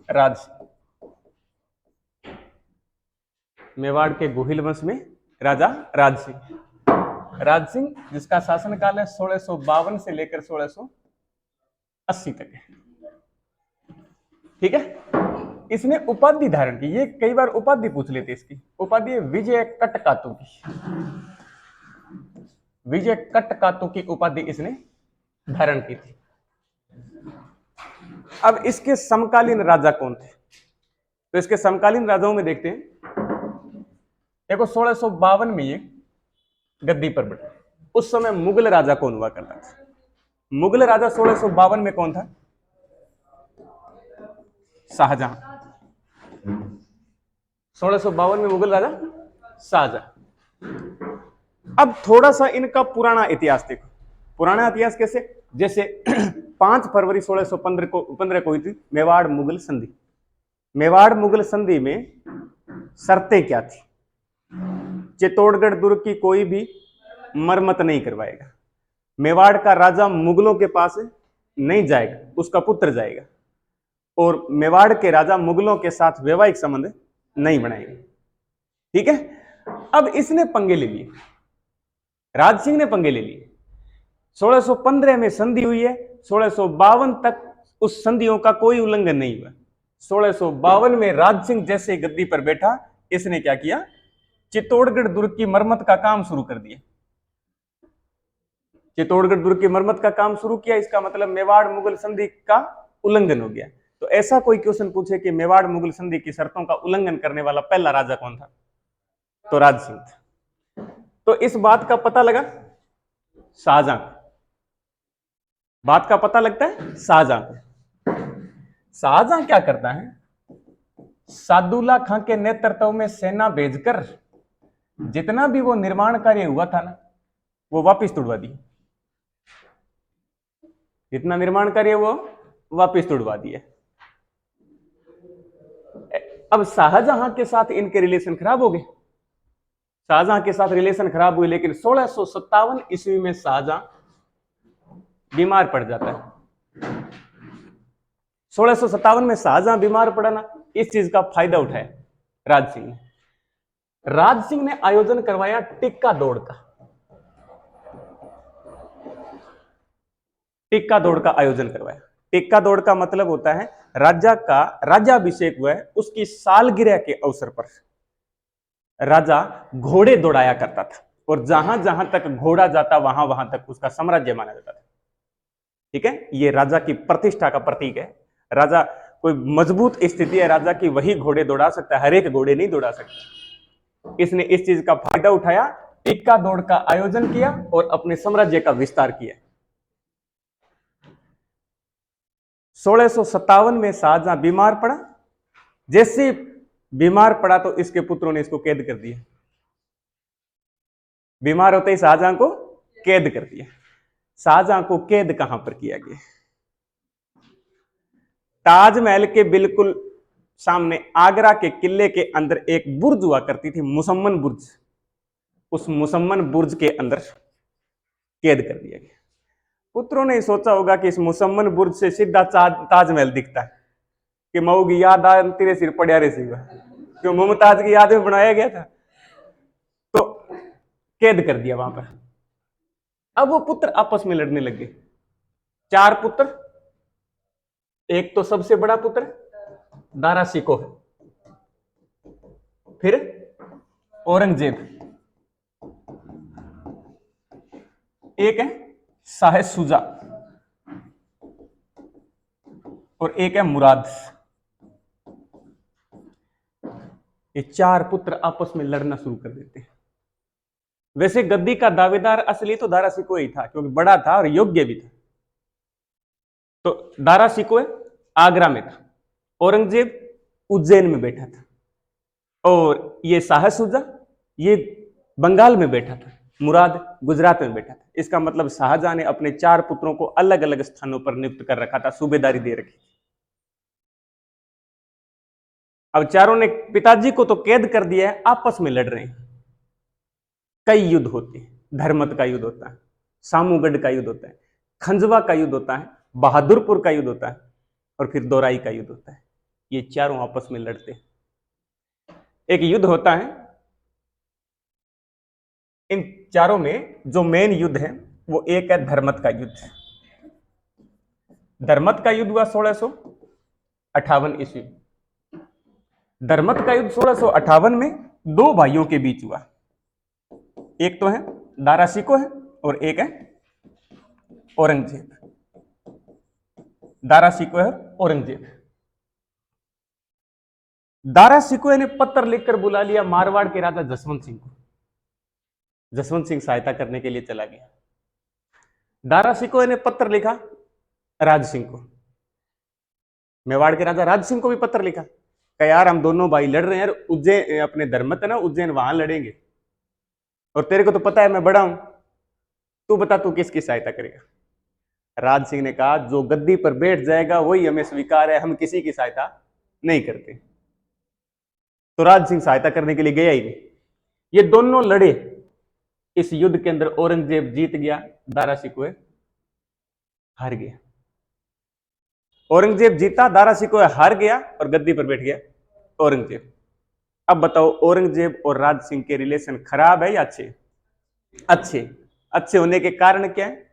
राज सिंह। मेवाड़ के गोहिल वंश में राजा राज सिंह। राज सिंह जिसका शासनकाल है 1652 से लेकर 1680 तक है। ठीक है। इसने उपाधि धारण की, ये कई बार उपाधि पूछ लेते। इसकी उपाधि है विजय कटकातु की। विजय कटकातु की उपाधि इसने धारण की थी। अब इसके समकालीन राजा कौन थे? तो इसके समकालीन राजाओं में देखते हैं। देखो 1652 में ये गद्दी पर बैठे। उस समय मुगल राजा कौन हुआ करता था? मुगल राजा 1652 में कौन था? शाहजहां। 1652 में मुगल राजा शाहजहां। अब थोड़ा सा इनका पुराना इतिहास देखो। पुराना इतिहास कैसे? जैसे 5 फरवरी 1615 को हुई थी मेवाड़ मुगल संधि। मेवाड़ मुगल संधि में शर्तें क्या थी? चित्तौड़गढ़ दुर्ग की कोई भी मरम्मत नहीं करवाएगा, मेवाड़ का राजा मुगलों के पास नहीं जाएगा, उसका पुत्र जाएगा, और मेवाड़ के राजा मुगलों के साथ वैवाहिक संबंध नहीं बनाएंगे। ठीक है। अब इसने पंगे ले लिए, राज सिंह ने पंगे ले लिए। 1615 में संधि हुई है, 1652 तक उस संधियों का कोई उल्लंघन नहीं हुआ। 1652 में राज सिंह जैसे गद्दी पर बैठा, इसने क्या किया? चित्तौड़गढ़ दुर्ग की मरम्मत का काम शुरू कर दिया। चित्तौड़गढ़ दुर्ग की मरम्मत का काम शुरू किया, इसका मतलब मेवाड़ मुगल संधि का उल्लंघन हो गया। तो ऐसा कोई क्वेश्चन पूछे कि मेवाड़ मुगल संधि की शर्तों का उल्लंघन करने वाला पहला राजा कौन था? तो राज सिंह था। तो इस बात का पता लगा शाहजहां। बात का पता लगता है शाहजहां को। शाहजहां क्या करता है? सादुल्ला खां के नेतृत्व में सेना भेजकर जितना भी वो निर्माण कार्य हुआ था ना, वो वापस तुड़वा दिया। जितना निर्माण कार्य वो वापस तुड़वा दिया। अब शाहजहां के साथ इनके रिलेशन खराब हो गए। शाहजहां के साथ रिलेशन खराब हुए, लेकिन 1657 ईस्वी में शाहजहां बीमार पड़ जाता है। 1657 में शाहजहां बीमार पड़ा ना, इस चीज का फायदा उठाया राज सिंह ने। राज सिंह ने आयोजन करवाया टिक्का दौड़ का। टिक्का दौड़ का आयोजन करवाया। टिक्का दौड़ का मतलब होता है राजा का राज्याभिषेक हुआ है, उसकी सालगिरह के अवसर पर राजा घोड़े दौड़ाया करता था, और जहां जहां तक घोड़ा जाता वहां वहां तक उसका साम्राज्य माना जाता था। ठीक है। ये राजा की प्रतिष्ठा का प्रतीक है। राजा कोई मजबूत स्थिति है राजा की, वही घोड़े दौड़ा सकता है, हर एक घोड़े नहीं दौड़ा सकता। इसने इस चीज का फायदा उठाया, टिक्का दौड़ का आयोजन किया और अपने साम्राज्य का विस्तार किया। 1657 में शाहजहां बीमार पड़ा। जैसे बीमार पड़ा तो इसके पुत्रों ने इसको कैद कर दिया। बीमार होते ही शाहजहां को कैद कर दिया। शाहजहां को कैद कहां पर किया गया? ताजमहल के बिल्कुल सामने आगरा के किले के अंदर एक बुर्ज हुआ करती थी, मुसम्मन बुर्ज। उस मुसम्मन बुर्ज के अंदर कैद कर दिया गया। पुत्रों ने सोचा होगा कि इस मुसम्मन बुर्ज से सीधा ताजमहल दिखता है, कि मऊ की याद आ तेरे सिर पड़िया रे सिवा, क्यों मुमताज की याद में बनाया गया था। तो कैद कर दिया वहां पर। अब वो पुत्र आपस में लड़ने लगे। 4 पुत्र। एक तो सबसे बड़ा पुत्र दारा शिको है, फिर औरंगजेब, एक है शाह सुजा, और एक है मुराद। ये 4 पुत्र आपस में लड़ना शुरू कर देते हैं। वैसे गद्दी का दावेदार असली तो दारा शिको ही था, क्योंकि बड़ा था और योग्य भी था। तो दारा शिको आगरा में था, औरंगजेब उज्जैन में बैठा था, और ये शाह सुजा ये बंगाल में बैठा था, मुराद गुजरात में बैठा था। इसका मतलब शाहजहां ने अपने 4 पुत्रों को अलग अलग स्थानों पर नियुक्त कर रखा था, सूबेदारी दे रखी। अब चारों ने पिताजी को तो कैद कर दिया है, आपस में लड़ रहे हैं। कई युद्ध होते हैं। धर्मत का युद्ध होता है, सामूगढ़ का युद्ध होता है, खंजवा का युद्ध होता है, बहादुरपुर का युद्ध होता है, और फिर दोराई का युद्ध होता है। ये चारों आपस में लड़ते हैं। एक युद्ध होता है, इन चारों में जो मेन युद्ध है वो एक है धर्मत का युद्ध। धर्मत का युद्ध हुआ 1658 ईस्वी। धर्मत का युद्ध 1658 में दो भाइयों के बीच हुआ। एक तो है दारा शिकोह है और एक है औरंगजेब। दारा शिकोह है औरंगजेब। दारा शिकोह ने पत्र लिखकर बुला लिया मारवाड़ के राजा जसवंत सिंह को। जसवंत सिंह सहायता करने के लिए चला गया। दारा शिकोह ने पत्र लिखा राज सिंह को, मेवाड़ के राजा राज सिंह को भी पत्र लिखा कि यार हम दोनों भाई लड़ रहे हैं, उज्जैन अपने धर्मत है ना उज्जैन, वहां लड़ेंगे और तेरे को तो पता है मैं बड़ा हूं, तू बता तू किसकी सहायता करेगा। राज सिंह ने कहा जो गद्दी पर बैठ जाएगा वही हमें स्वीकार है, हम किसी की सहायता नहीं करते। तो राज सिंह सहायता करने के लिए गया ही नहीं। ये दोनों लड़े। इस युद्ध के अंदर औरंगजेब जीत गया, दारा शिकोह हार गया। औरंगजेब जीता, दारा शिकोह हार गया और गद्दी पर बैठ गया औरंगजेब। अब बताओ औरंगजेब और राज सिंह के रिलेशन खराब है या अच्छे? अच्छे। अच्छे होने के कारण क्या है?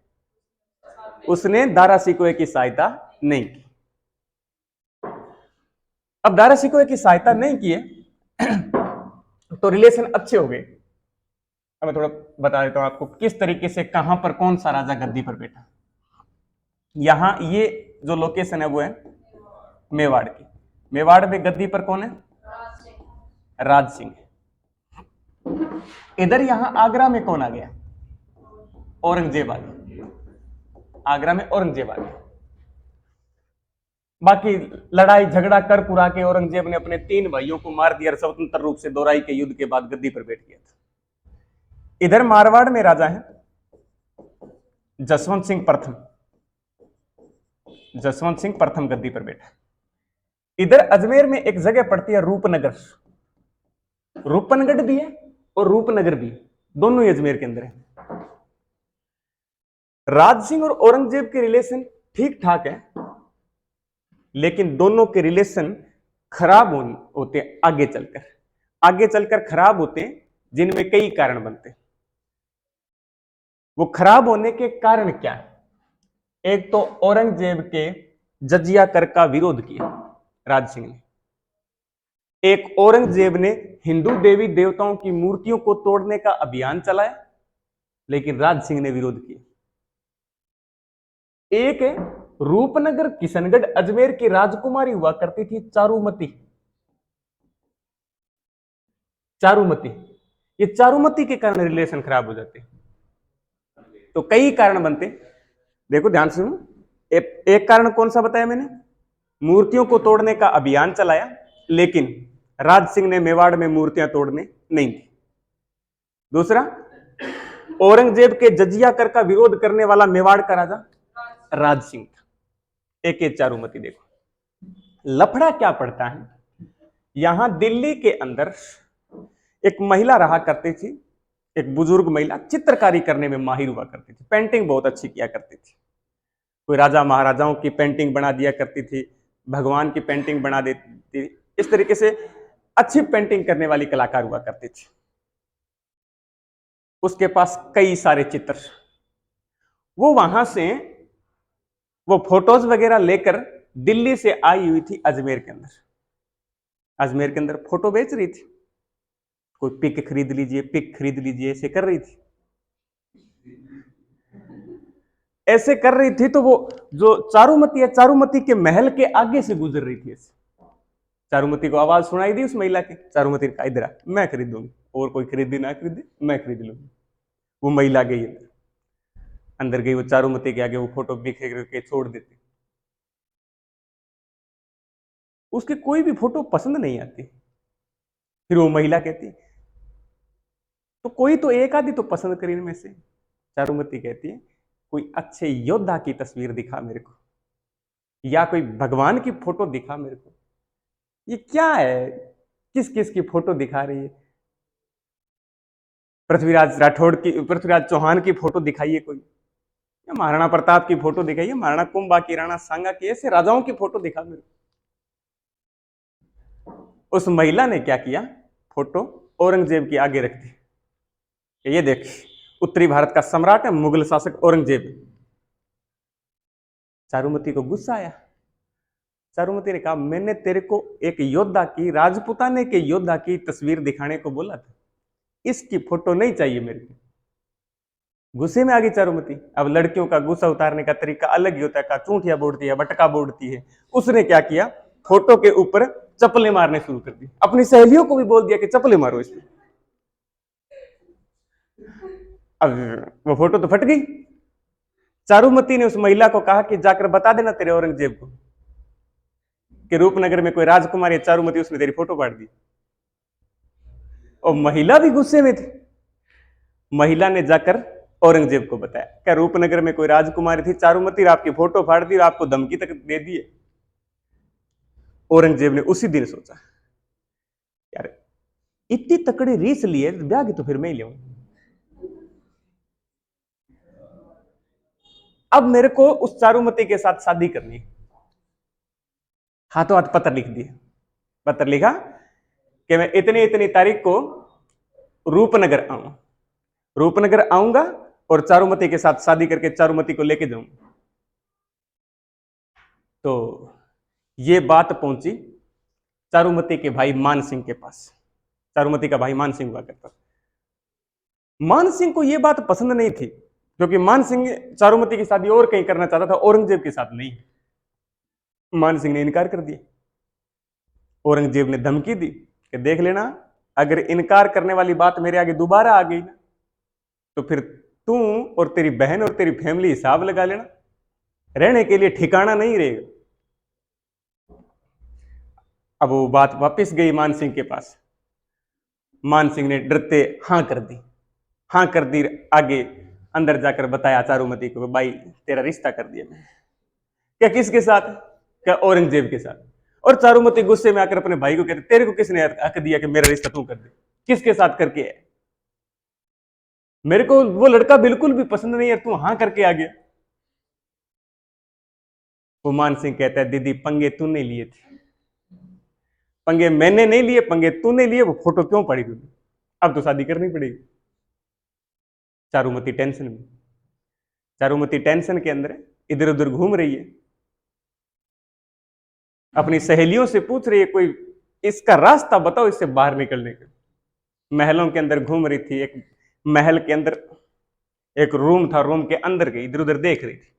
उसने दारा शिकोह की सहायता नहीं की। अब दारा शिकोह की सहायता नहीं की है तो रिलेशन अच्छे हो गए। अब मैं थोड़ा बता देता हूं आपको किस तरीके से कहां पर कौन सा राजा गद्दी पर बैठा। यहां ये जो लोकेशन है वो है मेवाड़ की। मेवाड़ में गद्दी पर कौन है? राज सिंह। इधर यहां आगरा में कौन आ गया? औरंगजेब आ गया। आगरा में औरंगजेब आ गया। बाकी लड़ाई झगड़ा कर पुरा के औरंगजेब ने अपने 3 भाइयों को मार दिया, स्वतंत्र रूप से दोराई के युद्ध के बाद गद्दी पर बैठ गया था। इधर मारवाड़ में राजा है जसवंत सिंह प्रथम। जसवंत सिंह प्रथम गद्दी पर बैठा। इधर अजमेर में एक जगह पड़ती है रूपनगर। रूपनगढ़ भी है और रूपनगर भी, दोनों ही अजमेर के अंदर है। राज सिंह और औरंगजेब के रिलेशन ठीक ठाक है, लेकिन दोनों के रिलेशन खराब होते आगे चलकर खराब होते हैं, जिनमें कई कारण बनते हैं। वो खराब होने के कारण क्या है? एक तो औरंगजेब के जजिया कर का विरोध किया राज सिंह ने। एक औरंगजेब ने हिंदू देवी देवताओं की मूर्तियों को तोड़ने का अभियान चलाया, लेकिन राज सिंह ने विरोध किया। एक है रूपनगर किशनगढ़ अजमेर की राजकुमारी हुआ करती थी चारुमती। चारुमती, ये चारुमती के कारण रिलेशन खराब हो जाते। तो कई कारण बनते, देखो ध्यान से सुनो। एक कारण कौन सा बताया मैंने? मूर्तियों को तोड़ने का अभियान चलाया, लेकिन राज सिंह ने मेवाड़ में मूर्तियां तोड़ने नहीं दी। दूसरा, औरंगजेब के जजिया कर का विरोध करने वाला मेवाड़ का राजा राज सिंह था। एक चारुमती। देखो लफड़ा क्या पड़ता है, यहां दिल्ली के अंदर एक महिला रहा करती थी, एक बुजुर्ग महिला, चित्रकारी करने में माहिर हुआ करती थी, पेंटिंग बहुत अच्छी किया करती थी। कोई राजा महाराजाओं की पेंटिंग बना दिया करती थी, भगवान की पेंटिंग बना देती थी, इस तरीके से अच्छी पेंटिंग करने वाली कलाकार हुआ करती थी। उसके पास कई सारे चित्र, वो वहां से वो फोटोज वगैरह लेकर दिल्ली से आई हुई थी अजमेर के अंदर। अजमेर के अंदर फोटो बेच रही थी, कोई पिक खरीद लीजिए, पिक खरीद लीजिए, ऐसे कर रही थी। ऐसे कर रही थी तो वो जो चारुमती है, चारुमती के महल के आगे से गुजर रही थी। ऐसे चारुमती को आवाज सुनाई दी उस महिला की। चारुमती ने कहा इधर आ, मैं खरीद दूंगी, और कोई खरीदी ना खरीदे मैं खरीद लूंगी। वो महिला गई अंदर गई, वो चारुमती के आगे वो फोटो बिखेर के छोड़ देती। उसकी कोई भी फोटो पसंद नहीं आती। फिर वो महिला कहती तो कोई तो एक आदि तो पसंद करी में से। चारुमती कहती है कोई अच्छे योद्धा की तस्वीर दिखा मेरे को, या कोई भगवान की फोटो दिखा मेरे को। ये क्या है, किस किस की फोटो दिखा रही है? पृथ्वीराज राठौड़ की, पृथ्वीराज चौहान की फोटो दिखाइए कोई, या महाराणा प्रताप की फोटो दिखाइए, महाराणा कुंभा की, राणा सांगा की, ऐसे राजाओं की फोटो दिखा मेरे को। उस महिला ने क्या किया, फोटो औरंगजेब की आगे रख दी। ये देख, उत्तरी भारत का सम्राट है मुगल शासक औरंगजेब। चारुमती को गुस्सा आया। चारुमती ने कहा, मैंने तेरे को एक योद्धा की, राजपुताने के योद्धा की तस्वीर दिखाने को बोला था, इसकी फोटो नहीं चाहिए मेरे को। गुस्से में आ गई चारुमती। अब लड़कियों का गुस्सा उतारने का तरीका अलग ही होता है, का चूंठिया बोलती है, बटका बोलती है। उसने क्या किया, फोटो के ऊपर चप्पलें मारने शुरू कर दी। अपनी सहेलियों को भी बोल दिया कि चप्पलें मारो इस पर। अब वो फोटो तो फट गई। चारुमती ने उस महिला को कहा कि जाकर बता देना तेरे औरंगजेब को कि रूपनगर में कोई राजकुमारी चारुमती, उसने तेरी फोटो फाड़ दी। और महिला भी गुस्से में थी। महिला ने जाकर औरंगजेब को बताया, क्या रूपनगर में कोई राजकुमारी थी चारुमती, आपकी फोटो फाड़ दी, आपको धमकी तक दे दी है। औरंगजेब ने उसी दिन सोचा, यार इतनी तकड़ी रीस ली है, ब्याह की तो फिर मैं ही ले। अब मेरे को उस चारुमती के साथ शादी करनी है। हाथों हाथ पत्र लिख दिए। पत्र लिखा कि मैं इतनी इतनी तारीख को रूपनगर आऊंगा, रूपनगर आऊंगा और चारुमती के साथ शादी करके चारुमती को लेके जाऊंगा। तो ये बात पहुंची चारुमती के भाई मान सिंह के पास। चारुमती का भाई मान सिंह हुआ करता। मान सिंह को यह बात पसंद नहीं थी, क्योंकि मान सिंह चारुमती की शादी और कहीं करना चाहता था, औरंगजेब के साथ नहीं। मान सिंह ने इनकार कर दिया। औरंगजेब ने धमकी दी कि देख लेना, अगर इनकार करने वाली बात मेरे आगे दोबारा आ गई ना, तो फिर तू और तेरी बहन और तेरी फैमिली हिसाब लगा लेना, रहने के लिए ठिकाना नहीं रहेगा। अब वो बात वापस गई मान सिंह के पास। मान सिंह ने डरते हां कर दी। हां कर दी, आगे अंदर जाकर बताया चारुमती को, भाई तेरा रिश्ता कर दिया मैं। क्या किसके साथ? क्या औरंगजेब के साथ। और चारुमती गुस्से में आकर अपने भाई को कहते, तेरे को किसने हक दिया कि मेरा रिश्ता तू कर दे? किसके साथ करके है? मेरे को वो लड़का बिल्कुल भी पसंद नहीं है, तू हां करके आ गया। वो मान सिंह कहता है, दीदी पंगे तूने लिए थे, पंगे मैंने नहीं लिए, पंगे तूने लिए। वो फोटो क्यों पड़ी तूने? अब तो शादी करनी पड़ेगी। चारुमती टेंशन में, चारुमती टेंशन के अंदर इधर उधर घूम रही है, अपनी सहेलियों से पूछ रही है, कोई इसका रास्ता बताओ इससे बाहर निकलने का। महलों के अंदर घूम रही थी। एक महल के अंदर एक रूम था, रूम के अंदर गई, इधर उधर देख रही थी।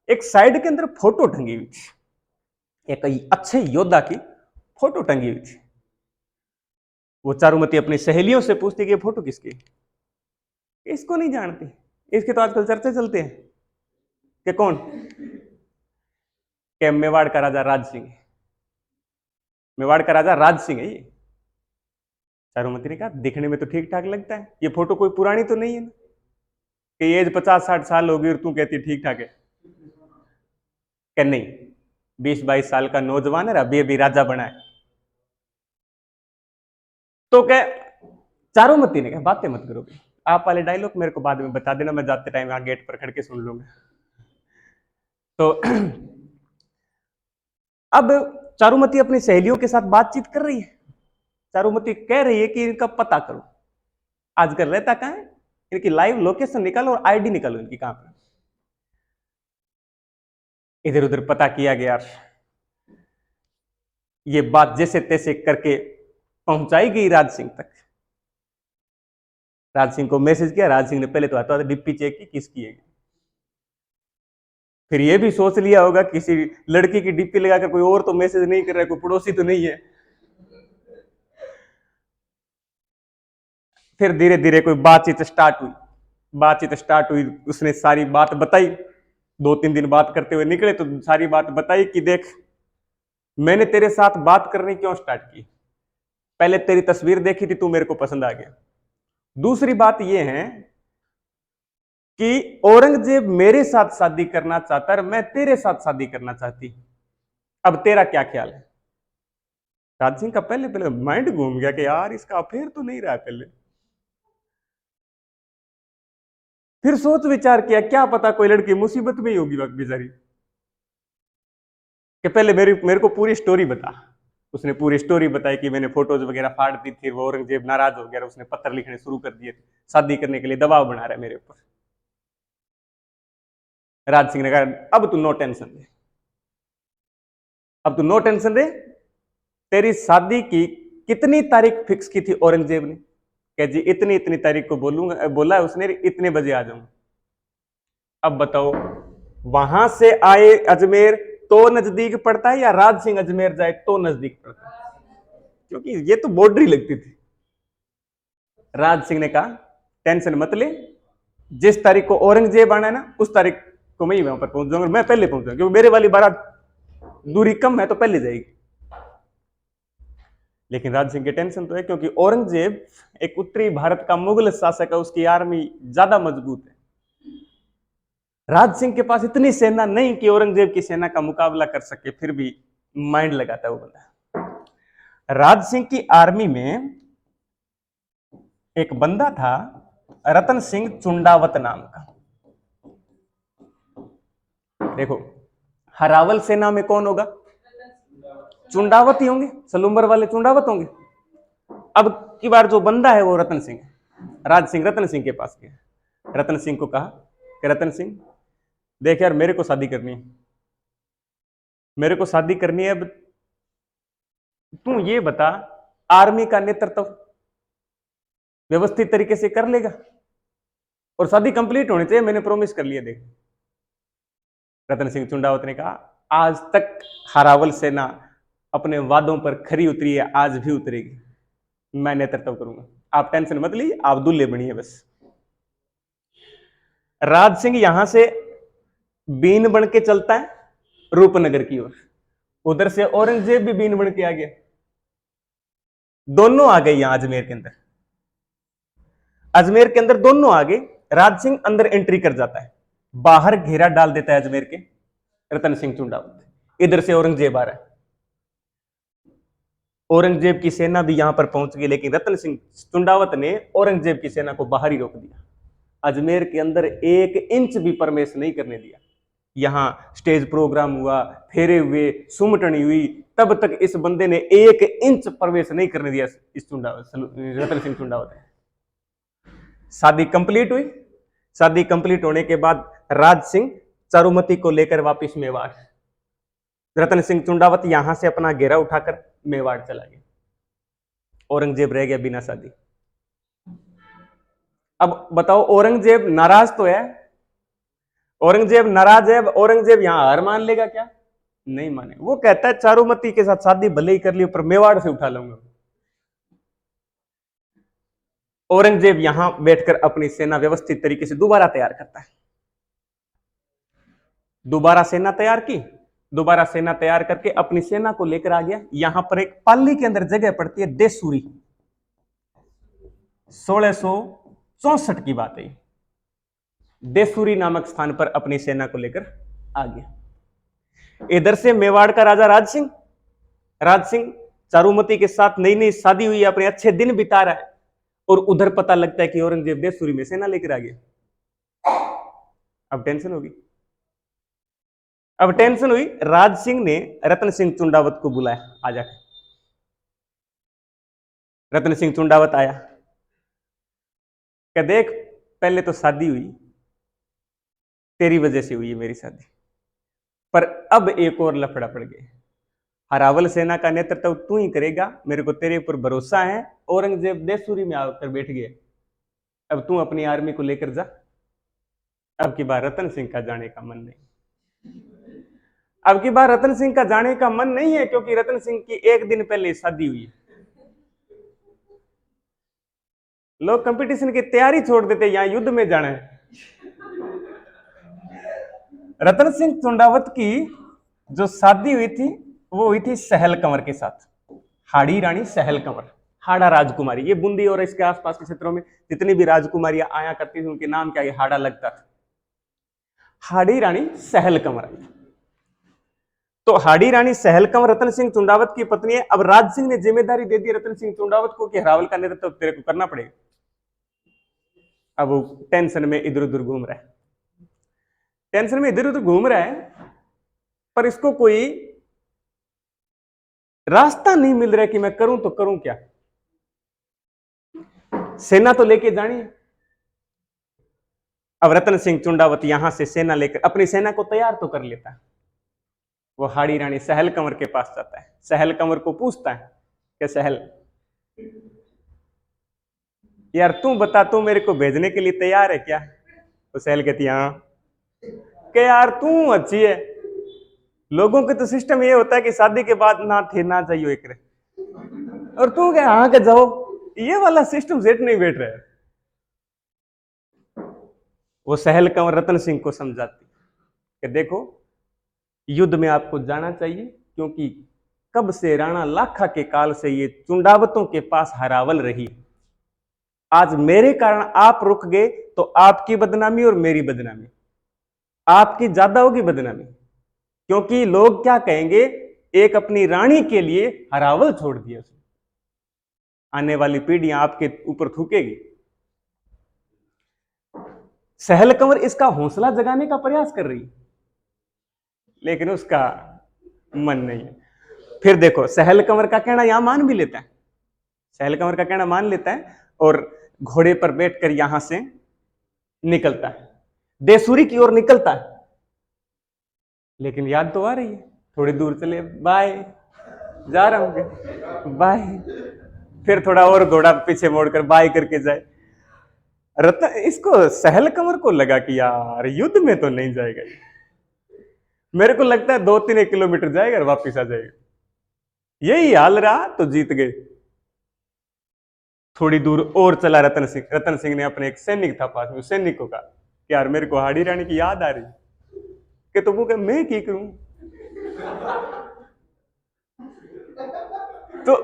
एक साइड के अंदर फोटो टंगी हुई थी, एक अच्छे योद्धा की फोटो टंगी हुई थी। वो चारुमती अपनी सहेलियों से पूछती कि ये फोटो किसकी? इसको नहीं जानती, इसके तो आजकल चर्चे चलते हैं कि कौन? कि मेवाड़ का राजा राज सिंह है, मेवाड़ का राजा राज सिंह है ये। चारुमती ने कहा, दिखने में तो ठीक ठाक लगता है, ये फोटो कोई पुरानी तो नहीं है ना, कि एज 50-60 साल होगी और तू कहती ठीक ठाक है? कि नहीं, 20-22 साल का नौजवान है, अभी अभी राजा बना है। तो क्या चारुमती ने कहा, बातें मत करो, आप वाले डायलॉग मेरे को बाद में बता देना, मैं जाते टाइम यहां गेट पर खड़ के सुन लूंगा। तो अब चारुमती अपनी सहेलियों के साथ बातचीत कर रही है। चारुमती कह रही है कि इनका पता करो, आजकल रहता कहां है, इनकी लाइव लोकेशन निकालो और आईडी निकालो इनकी कहां पर। इधर उधर पता किया गया, ये बात जैसे तैसे करके पहुंचाई गई राज सिंह तक। राज सिंह को मैसेज किया, राज सिंह ने पहले तो आता डिप्पी चेक की किसकी है, फिर ये भी सोच लिया होगा किसी लड़की की डिप्पी लगाकर कोई और तो मैसेज नहीं कर रहा है, कोई पड़ोसी तो नहीं है। फिर धीरे धीरे कोई बातचीत स्टार्ट हुई। बातचीत स्टार्ट हुई, उसने सारी बात बताई। 2-3 दिन बात करते हुए निकले तो सारी बात बताई कि देख, मैंने तेरे साथ बात करनी क्यों स्टार्ट की, पहले तेरी तस्वीर देखी थी, तू मेरे को पसंद आ गया। दूसरी बात यह है कि औरंगजेब मेरे साथ शादी करना चाहता है, मैं तेरे साथ शादी करना चाहती, अब तेरा क्या ख्याल है? राज सिंह का पहले पहले माइंड घूम गया कि यार इसका अफेयर तो नहीं रहा पहले। फिर सोच विचार किया, क्या पता कोई लड़की मुसीबत में ही होगी वक्त बेचारी, कि पहले मेरे को पूरी स्टोरी बता। उसने पूरी स्टोरी बताई कि मैंने फोटोज वगैरह फाड़ दी थी, वो औरंगजेब नाराज हो गया, उसने पत्र लिखने शुरू कर दिए थे, शादी करने के लिए दबाव बना रहा है मेरे ऊपर। राज सिंह ने कहा अब तू नो टेंशन दे, अब तू नो टेंशन दे, तेरी शादी की कितनी तारीख फिक्स की थी औरंगजेब ने? कह जी इतनी इतनी तारीख को बोलूंगा, बोला है उसने, इतने बजे आ जाऊंगा। अब बताओ, वहां से आए अजमेर तो नजदीक पड़ता है या राज सिंह अजमेर जाए तो नजदीक पड़ता है? क्योंकि ये तो बॉर्डर ही लगती थी। राज सिंह ने कहा टेंशन मत ले, जिस तारीख को औरंगजेब आना है ना उस तारीख को मैं ही वहां पर पहुंच जाऊंगा, मैं पहले पहुंच क्योंकि मेरे वाली बारात दूरी कम है तो पहले जाएगी। लेकिन राज सिंह की टेंशन तो है क्योंकि औरंगजेब एक उत्तरी भारत का मुगल शासक है, उसकी आर्मी ज्यादा मजबूत है। राज सिंह के पास इतनी सेना नहीं कि औरंगजेब की सेना का मुकाबला कर सके, फिर भी माइंड लगाता है वो बंदा। राज सिंह की आर्मी में एक बंदा था रतन सिंह चुंडावत नाम का। देखो, हरावल सेना में कौन होगा? चुंडावत ही होंगे, सलूम्बर वाले चुंडावत होंगे। अब की बार जो बंदा है वो रतन सिंह, राज सिंह रतन सिंह के पास गया। रतन सिंह को कहा कि रतन सिंह देख यार, मेरे को शादी करनी है, मेरे को शादी करनी है, अब तू ये बता आर्मी का नेतृत्व व्यवस्थित तरीके से कर लेगा और शादी कंप्लीट होनी चाहिए, मैंने प्रॉमिस कर लिया। देख, रतन सिंह चुंडावत ने कहा आज तक हरावल सेना अपने वादों पर खरी उतरी है, आज भी उतरेगी, मैं नेतृत्व करूंगा, आप टेंशन मत ली, आप दूल्हे बनिए बस। राज सिंह यहां से बीन बन के चलता है रूपनगर की ओर, उधर से औरंगजेब भी बीन बन के आ गया, दोनों आ गए यहां अजमेर के अंदर। अजमेर के अंदर दोनों आ गए, राज सिंह अंदर एंट्री कर जाता है, बाहर घेरा डाल देता है अजमेर के रतन सिंह चुंडावत, इधर से औरंगजेब आ रहा है। औरंगजेब की सेना भी यहां पर पहुंच गई, लेकिन रतन सिंह चुंडावत ने औरंगजेब की सेना को बाहर ही रोक दिया, अजमेर के अंदर 1 इंच भी प्रवेश नहीं करने दिया। यहां स्टेज प्रोग्राम हुआ, फेरे हुए, सुमटनी हुई, तब तक इस बंदे ने 1 इंच प्रवेश नहीं करने दिया इस चुंडावत, रतन सिंह चुंडावत ने। शादी कंप्लीट हुई, शादी कंप्लीट होने के बाद राज सिंह चारुमती को लेकर वापिस मेवाड़, रतन सिंह चुंडावत यहां से अपना घेरा उठाकर मेवाड़ चला गया, औरंगजेब रह गया बिना शादी। अब बताओ, औरंगजेब नाराज तो है, औरंगजेब नाराज है, औरंगजेब यहां हार मान लेगा क्या? नहीं माने, वो कहता है चारुमती के साथ शादी भले ही कर ली पर मेवाड़ से उठा लूंगा। औरंगजेब यहां बैठकर अपनी सेना व्यवस्थित तरीके से दोबारा तैयार करता है, दोबारा सेना तैयार की, दोबारा सेना तैयार करके अपनी सेना को लेकर आ गया। यहां पर एक पाली के अंदर जगह पड़ती है देसूरी, 1664 की बात है, देसूरी नामक स्थान पर अपनी सेना को लेकर आ गया। इधर से मेवाड़ का राजा राज सिंह, राज सिंह चारुमती के साथ नई नई शादी हुई, अपने अच्छे दिन बिता रहा है, और उधर पता लगता है कि औरंगजेब देसूरी में सेना लेकर आ गया। अब टेंशन होगी, अब टेंशन हुई, राज सिंह ने रतन सिंह चुंडावत को बुलाया, आ जाकर। रतन सिंह चुंडावत आया, क्या देख, पहले तो शादी हुई, तेरी वजह से हुई है मेरी शादी, पर अब एक और लफड़ा पड़ गया, हरावल सेना का नेतृत्व तू ही करेगा, मेरे को तेरे ऊपर भरोसा है, औरंगजेब देसूरी में आकर बैठ गए, अब तू अपनी आर्मी को लेकर जा। अब की बार रतन सिंह का जाने का मन नहीं, अब की बार रतन सिंह का जाने का मन नहीं है, क्योंकि रतन सिंह की 1 दिन पहले शादी हुई है। लोग कंपटीशन की तैयारी छोड़ देते, यहां युद्ध में जाना है। रतन सिंह चुंडावत की जो शादी हुई थी वो हुई थी सहल कंवर के साथ, हाड़ी रानी सहल कंवर, हाड़ा राजकुमारी। ये बूंदी और इसके आसपास के क्षेत्रों में जितनी भी राजकुमारियां आया करती थी उनके नाम क्या, हाड़ा लगता था, हाड़ी रानी सहल कंवर। तो हाड़ी रानी सहल कंवर रतन सिंह चुंडावत की पत्नी है। अब राज सिंह ने जिम्मेदारी दे दी रतन सिंह चुंडावत को कि हरावल का नेतृत्व तेरे को करना पड़ेगा। अब वो टेंशन में इधर उधर घूम रहा है, टेंशन में इधर उधर घूम रहा है, पर इसको कोई रास्ता नहीं मिल रहा कि मैं करूं तो करूं क्या। सेना तो लेके जानी है। अब रतन सिंह चुंडावत यहां से सेना लेकर अपनी सेना को तैयार तो कर लेता है। वो हाड़ी रानी सहल कंवर के पास जाता है। सहल कंवर को पूछता है कि सहल यार तू बता, तू मेरे को भेजने के लिए तैयार है क्या? तो सहल कहती हाँ। कि यार तू अच्छी है, लोगों के तो सिस्टम ये होता है कि शादी के बाद ना थे ना चाहिए एक रहे, और तू क्या हाँ के जाओ, ये वाला सिस्टम सेट नहीं बैठ रहा है। वो सहल कंवर रतन सिंह को समझाती कि देखो युद्ध में आपको जाना चाहिए, क्योंकि कब से राणा लाखा के काल से ये चुंडावतों के पास हरावल रही। आज मेरे कारण आप रुक गए तो आपकी बदनामी और मेरी बदनामी, आपकी ज्यादा होगी बदनामी, क्योंकि लोग क्या कहेंगे, एक अपनी रानी के लिए हरावल छोड़ दिया उसने, आने वाली पीढ़ियां आपके ऊपर थूकेगी। सहल कंवर इसका हौसला जगाने का प्रयास कर रही है, लेकिन उसका मन नहीं है। फिर देखो सहल कंवर का कहना यहां मान भी लेता है, सहल कंवर का कहना मान लेता है और घोड़े पर बैठकर यहां से निकलता है, देसूरी की ओर निकलता है। लेकिन याद तो आ रही है, थोड़ी दूर चले, बाय जा रहा हूं, बाय, फिर थोड़ा और घोड़ा पीछे मोड़कर बाय करके जाए। रतन इसको सहल कंवर को लगा कि यार युद्ध में तो नहीं जाएगा, मेरे को लगता है 2-3 किलोमीटर जाएगा और वापिस आ जाएगा। यही हाल रहा तो जीत गए। थोड़ी दूर और चला रतन सिंह ने अपने एक सैनिक था पास में, उस सैनिक को कहा कि यार मेरे को हाड़ी रानी की याद आ रही, कि तो वो कहे मैं की करूं। तो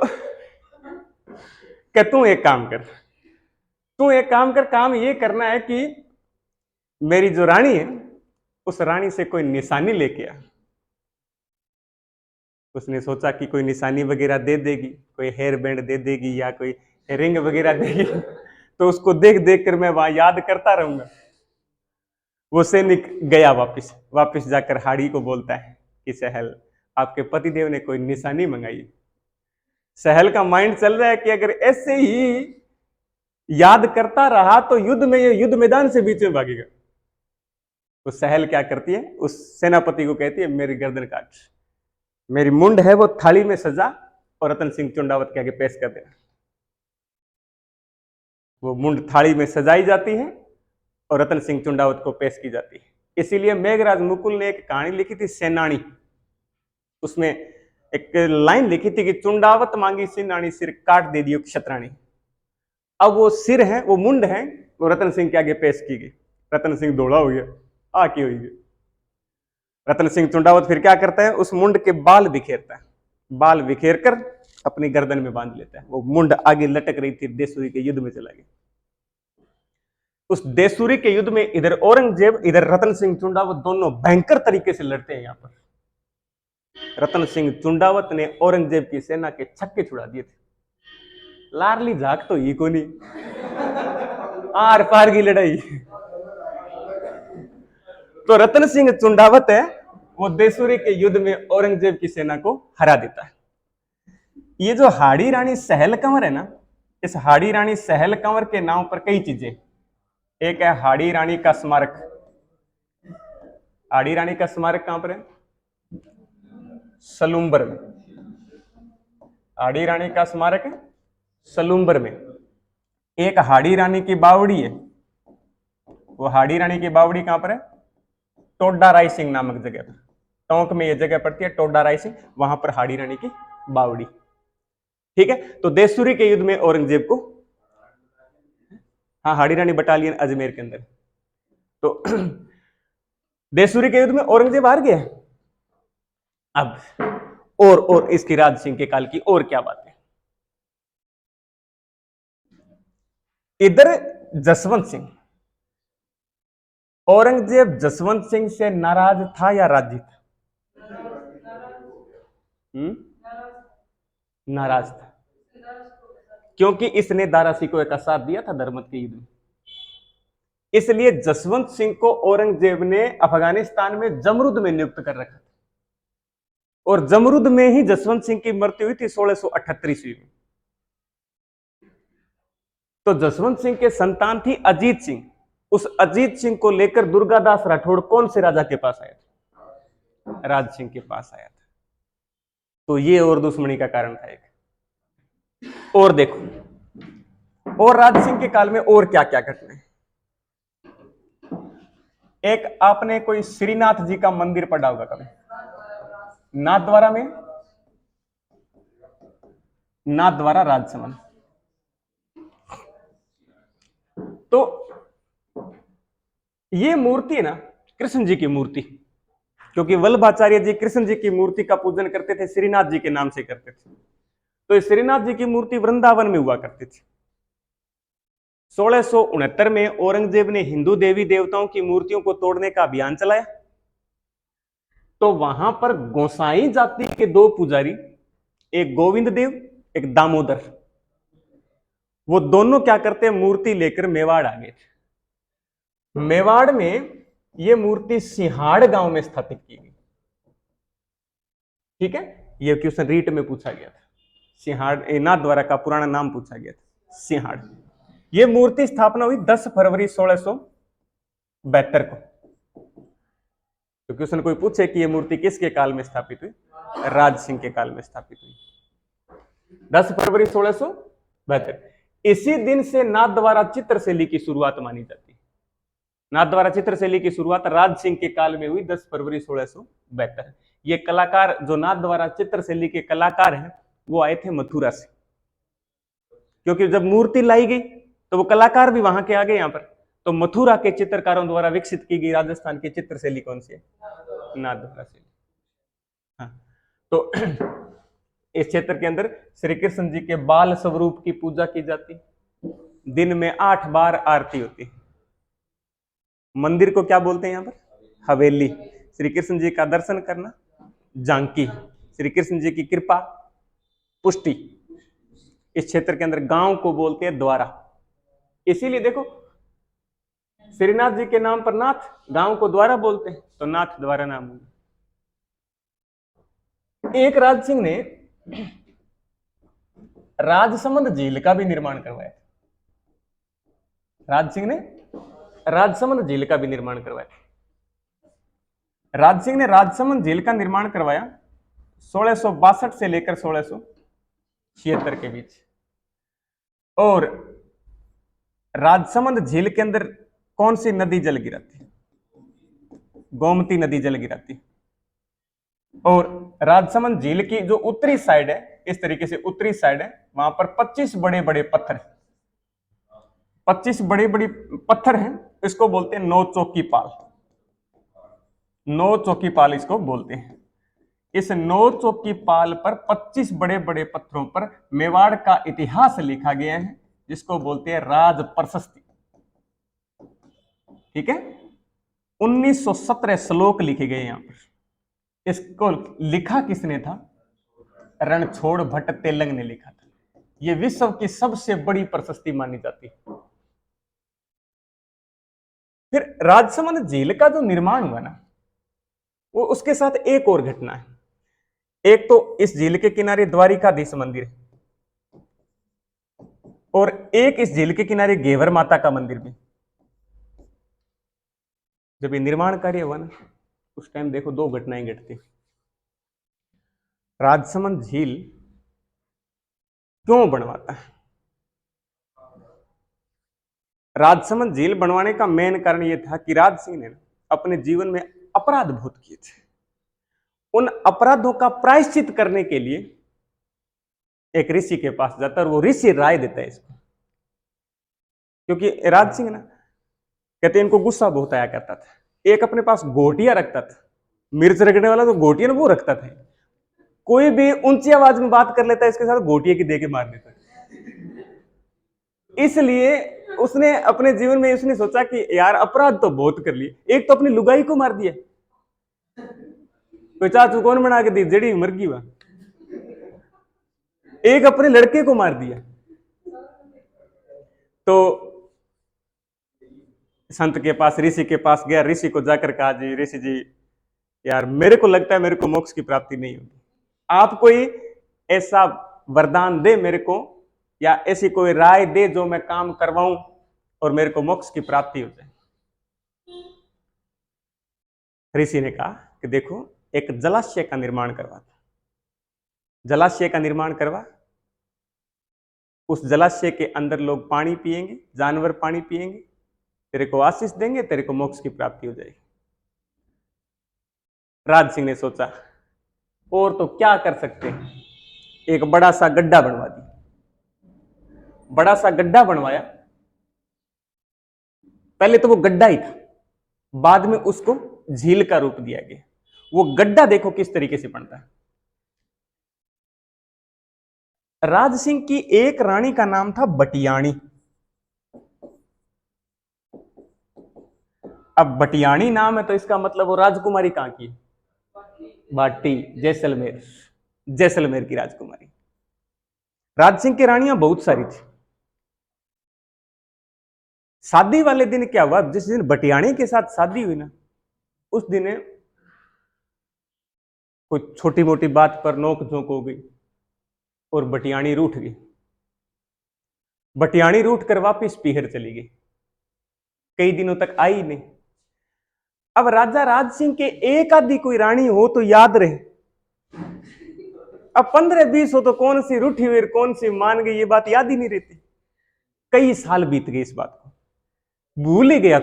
कि तू एक काम कर, तू एक काम कर, काम ये करना है कि मेरी जो रानी है उस रानी से कोई निशानी लेके आ। उसने सोचा कि कोई निशानी वगैरह दे देगी, कोई हेयर बैंड दे देगी या कोई रिंग वगैरह देगी, तो उसको देख देख कर मैं वहां याद करता रहूंगा। वो सैनिक गया वापिस, वापिस जाकर हाड़ी को बोलता है कि सहल आपके पतिदेव ने कोई निशानी मंगाई। सहल का माइंड चल रहा है कि अगर ऐसे ही याद करता रहा तो युद्ध में, ये युद्ध मैदान से बीच में भागेगा। तो सहल क्या करती है, उस सेनापति को कहती है मेरी गर्दन काट, मेरी मुंड है वो थाली में सजा और रतन सिंह चुंडावत के आगे पेश कर देना। वो मुंड थाली में सजाई जाती है और रतन सिंह चुंडावत को पेश की जाती है। इसीलिए मेघराज मुकुल ने एक कहानी लिखी थी सेनानी, उसमें एक लाइन लिखी थी कि चुंडावत मांगी सिनानी सिर काट दे दियो क्षत्राणी। अब वो सिर है, वो मुंड है, वो रतन सिंह के आगे पेश की गई। रतन सिंह दौड़ा हो गया, आके हुई गई। रतन सिंह चुंडावत फिर क्या करता है, उस मुंड के बाल बिखेरता है, बाल बिखेर कर अपनी गर्दन में बांध लेता है। वो मुंड आगे लटक रही थी, देसूरी के युद्ध में चला गया। उस देसूरी के युद्ध में इधर औरंगजेब, इधर रतन सिंह चुंडावत, दोनों भयंकर तरीके से लड़ते हैं। यहां पर रतन सिंह चुंडावत ने औरंगजेब की सेना के छक्के छुड़ा दिए थे। लारली झाक तो ही को नहीं, आर पार की लड़ाई। तो रतन सिंह चुंडावत है वो देसूरी के युद्ध में औरंगजेब की सेना को हरा देता है। ये जो हाड़ी रानी सहल कंवर है ना, इस हाड़ी रानी सहल कंवर के नाम पर कई चीजें, एक है हाड़ी रानी का स्मारक। हाड़ी रानी का स्मारक कहां पर है? सलूम्बर में। हाड़ी रानी का स्मारक है सलूम्बर में। एक हाड़ी रानी की बावड़ी है, वो हाड़ी रानी की बावड़ी कहां पर है? टोडा राय सिंह नामक जगह पर, टोंक में यह जगह पड़ती है, टोडा राय सिंह, वहां पर हाड़ी रानी की बावड़ी। ठीक है, तो देसूरी के युद्ध में औरंगजेब को, हाँ हाड़ी रानी बटालियन अजमेर के अंदर, तो देसूरी के युद्ध में औरंगजेब हार गया। अब और इसकी राज सिंह के काल की और क्या बात है। इधर जसवंत सिंह, औरंगजेब जसवंत सिंह से नाराज था या राजी था? नाराज था, क्योंकि इसने दारा सिकोह का साथ दिया था धर्मत के युद्ध में। इसलिए जसवंत सिंह को औरंगजेब ने अफगानिस्तान में जमरुद में नियुक्त कर रखा था। और जमरुद में ही जसवंत सिंह की मृत्यु हुई थी 1678 ईस्वी में। तो जसवंत सिंह के संतान थी अजीत सिंह। उस अजीत सिंह को लेकर दुर्गादास राठौड़ कौन से राजा के पास आया था? राज सिंह के पास आया था। तो ये और दुश्मनी का कारण था एक। और देखो, और राज सिंह के काल में और क्या क्या घटना है। एक आपने कोई श्रीनाथ जी का मंदिर पढ़ा होगा कभी, नाथद्वारा में, नाथद्वारा राजसमंद। तो ये मूर्ति है ना कृष्ण जी की मूर्ति, क्योंकि वल्लभाचार्य जी कृष्ण जी की मूर्ति का पूजन करते थे, श्रीनाथ जी के नाम से करते थे। तो इस श्रीनाथ जी की मूर्ति वृंदावन में हुआ करती थी। 1669 में औरंगजेब ने हिंदू देवी देवताओं की मूर्तियों को तोड़ने का अभियान चलाया। तो वहां पर गोसाई जाति के दो पुजारी, एक गोविंद देव, एक दामोदर, वो दोनों क्या करते, मूर्ति लेकर मेवाड़ आ गए थे। मेवाड़ में ये मूर्ति सिंहाड़ गांव में स्थापित की गई। ठीक है, ये क्वेश्चन रीट में पूछा गया था। सिंहाड़, नाथद्वारा का पुराना नाम पूछा गया था, सिंहाड़। ये मूर्ति स्थापना हुई 10 फरवरी 1672 को। तो क्वेश्चन कोई पूछे कि ये मूर्ति किसके काल में स्थापित हुई? राज सिंह के काल में स्थापित हुई, 10 फरवरी 1672। इसी दिन से नाथद्वारा चित्रशैली की शुरुआत मानी जाती है। नाथद्वारा चित्रशैली की शुरुआत राज सिंह के काल में हुई 10 फरवरी 1672। ये कलाकार जो नाथद्वारा चित्रशैली के कलाकार हैं वो आए थे मथुरा से, क्योंकि जब मूर्ति लाई गई तो वो कलाकार भी वहां के आ गए यहाँ पर। तो मथुरा के चित्रकारों द्वारा विकसित की गई राजस्थान की चित्रशैली कौन सी है? नाथद्वारा शैली। हाँ, तो इस क्षेत्र के अंदर श्री कृष्ण जी के बाल स्वरूप की पूजा की जाती, दिन में 8 बार आरती होती। मंदिर को क्या बोलते हैं यहाँ पर? हवेली। श्री कृष्ण जी का दर्शन करना जानकी, श्री कृष्ण जी की कृपा पुष्टि। इस क्षेत्र के अंदर गांव को बोलते हैं द्वारा। इसीलिए देखो श्रीनाथ जी के नाम पर नाथ, गांव को द्वारा बोलते हैं, तो नाथ द्वारा नाम होगा। एक राज सिंह ने राजसमंद झील का भी निर्माण करवाया। राज सिंह ने राजसमंद झील का भी निर्माण करवाया। राज सिंह ने राजसमंद झील का निर्माण करवाया 1662 से लेकर 1676 के बीच। और राजसमंद झील के अंदर कौन सी नदी जल गिराती? गोमती नदी जल गिराती। और राजसमंद झील की जो उत्तरी साइड है, इस तरीके से उत्तरी साइड है, वहां पर 25 बड़े बड़े पत्थर, 25 बड़े बड़े पत्थर हैं। इसको बोलते हैं नौ चौकी पाल। नौ चौकी पाल इसको बोलते हैं। इस नौ चौकी पाल पर 25 बड़े बड़े पत्थरों पर मेवाड़ का इतिहास लिखा गया है, जिसको बोलते हैं राज प्रशस्ति। ठीक है, 1917 श्लोक लिखे गए यहां पर। इसको लिखा किसने था? रणछोड़ भट्ट तेलंग ने लिखा था। यह विश्व की सबसे बड़ी प्रशस्ति मानी जाती है। फिर राजसमंद झील का जो निर्माण हुआ ना, वो उसके साथ एक और घटना है। एक तो इस झील के किनारे द्वारिकाधीश मंदिर है, और एक इस झील के किनारे घेवर माता का मंदिर भी। जब ये निर्माण कार्य हुआ ना, उस टाइम देखो 2 घटनाएं घटती। राजसमंद झील क्यों बनवाता है? राजसमंद झील बनवाने का मेन कारण यह था कि राज सिंह ने अपने जीवन में अपराध बहुत किए थे। उन अपराधों का प्रायश्चित करने के लिए एक ऋषि के पास जाता है, और वो ऋषि राय देता है इसको। क्योंकि राज सिंह ना कहते हैं इनको गुस्सा बहुत आया करता था। एक अपने पास गोटिया रखता था, मिर्च रखने वाला, तो गोटिया ना वो रखता था। कोई भी ऊंची आवाज में बात कर लेता है इसके साथ, गोटिया की दे के मार देता है। इसलिए उसने अपने जीवन में उसने सोचा कि यार अपराध तो बहुत कर लिए, एक तो अपनी लुगाई को मार दिया, कोई चाचू कौन बना के दी, जड़ी मर गई वह, एक अपने लड़के को मार दिया। तो संत के पास, ऋषि के पास गया। ऋषि को जाकर कहा, जी ऋषि जी, यार मेरे को लगता है मेरे को मोक्ष की प्राप्ति नहीं होगी। आप कोई ऐसा वरदान दे मेरे को, या ऐसी कोई राय दे जो मैं काम करवाऊं और मेरे को मोक्ष की प्राप्ति हो जाए। ऋषि ने कहा कि देखो, एक जलाशय का निर्माण करवा था। जलाशय का निर्माण करवा, उस जलाशय के अंदर लोग पानी पिएंगे, जानवर पानी पिएंगे, तेरे को आशीष देंगे, तेरे को मोक्ष की प्राप्ति हो जाएगी। राज सिंह ने सोचा और तो क्या कर सकते हैं, एक बड़ा सा गड्ढा बनवा दिया। बड़ा सा गड्ढा बनवाया। पहले तो वो गड्ढा ही था, बाद में उसको झील का रूप दिया गया। वो गड्ढा देखो किस तरीके से बनता है। राज सिंह की एक रानी का नाम था बटियाणी। अब बटियाणी नाम है तो इसका मतलब वो राजकुमारी कहां की? भाटी, जैसलमेर, जैसलमेर की राजकुमारी। राज सिंह की रानियां बहुत सारी थी। शादी वाले दिन क्या हुआ, जिस दिन बटियाणी के साथ शादी हुई ना, उस दिन कोई छोटी मोटी बात पर नोक झोंक हो गई और बटियाणी रूठ गई। बटियाणी रूठ कर वापिस पीहर चली गई, कई दिनों तक आई नहीं। अब राजा राज सिंह के एक आधी कोई रानी हो तो याद रहे, अब 15-20 हो तो कौन सी रूठी हुई कौन सी मान गई, ये बात याद ही नहीं रहती। कई साल बीत गए, इस बात को भूल ही गया,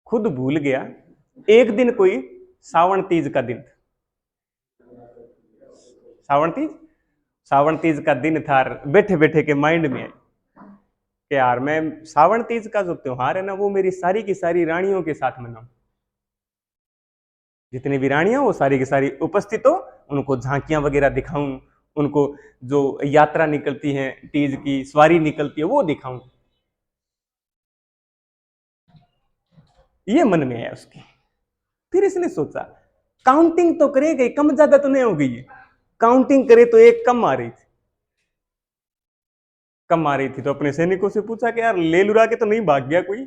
खुद भूल गया। एक दिन कोई सावन तीज का दिन था। सावन तीज का दिन था। बैठे बैठे के माइंड में कि यार मैं सावन तीज का जो त्योहार है ना, वो मेरी सारी की सारी रानियों के साथ मनाऊं। जितनी भी रानियां वो सारी की सारी उपस्थित हो, उनको झांकियां वगैरह दिखाऊं, उनको जो यात्रा निकलती है, तीज की सवारी निकलती है, वो दिखाऊं। ये मन में है उसके। फिर इसने सोचा काउंटिंग तो करेगा, कम ज्यादा तो नहीं हो गई है। काउंटिंग करे तो एक कम आ रही थी, तो अपने सैनिकों से पूछा कि यार ले लुरा के तो नहीं भाग गया कोई,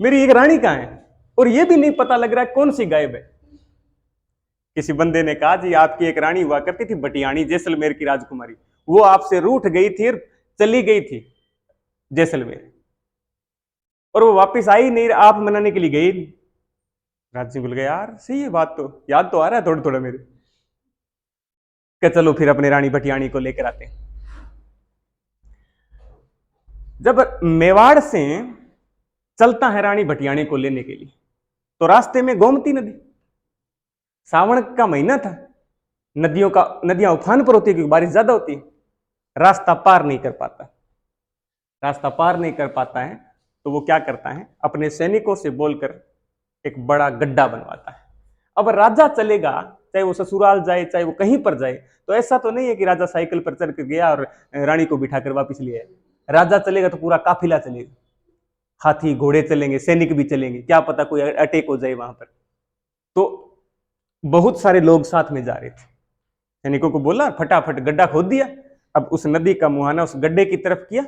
मेरी एक रानी कहां है, और ये भी नहीं पता लग रहा है कौन सी गायब है। किसी बंदे ने कहा जी आपकी एक रानी हुआ करती थी बटियाणी, जैसलमेर की राजकुमारी, वो आपसे रूठ गई थी और चली गई थी जैसलमेर, और वो वापस आई नहीं, आप मनाने के लिए गई नहीं। राज सिंह बोल गया यार सही है बात, तो याद तो आ रहा है थोड़ा थोड़ा मेरे। कि चलो फिर अपने रानी बटियाणी को लेकर आते हैं। जब मेवाड़ से चलता है रानी बटियाणी को लेने के लिए, तो रास्ते में गोमती नदी, सावन का महीना था, नदियां उफान पर होती है क्योंकि बारिश ज्यादा होती है। रास्ता पार नहीं कर पाता है, तो वो क्या करता है, अपने सैनिकों से बोलकर एक बड़ा गड्ढा बनवाता है। अब राजा चलेगा, चाहे वो ससुराल जाए चाहे वो कहीं पर जाए, तो ऐसा तो नहीं है कि राजा साइकिल पर चढ़ कर गया और रानी को बिठाकर वापस ले आया। राजा चलेगा तो पूरा काफिला चलेगा, हाथी घोड़े चलेंगे, सैनिक भी चलेंगे, क्या पता कोई अटैक हो जाए वहां पर। तो बहुत सारे लोग साथ में जा रहे थे। सैनिकों को बोला फटाफट गड्ढा खोद दिया। अब उस नदी का मुहाना उस गड्ढे की तरफ किया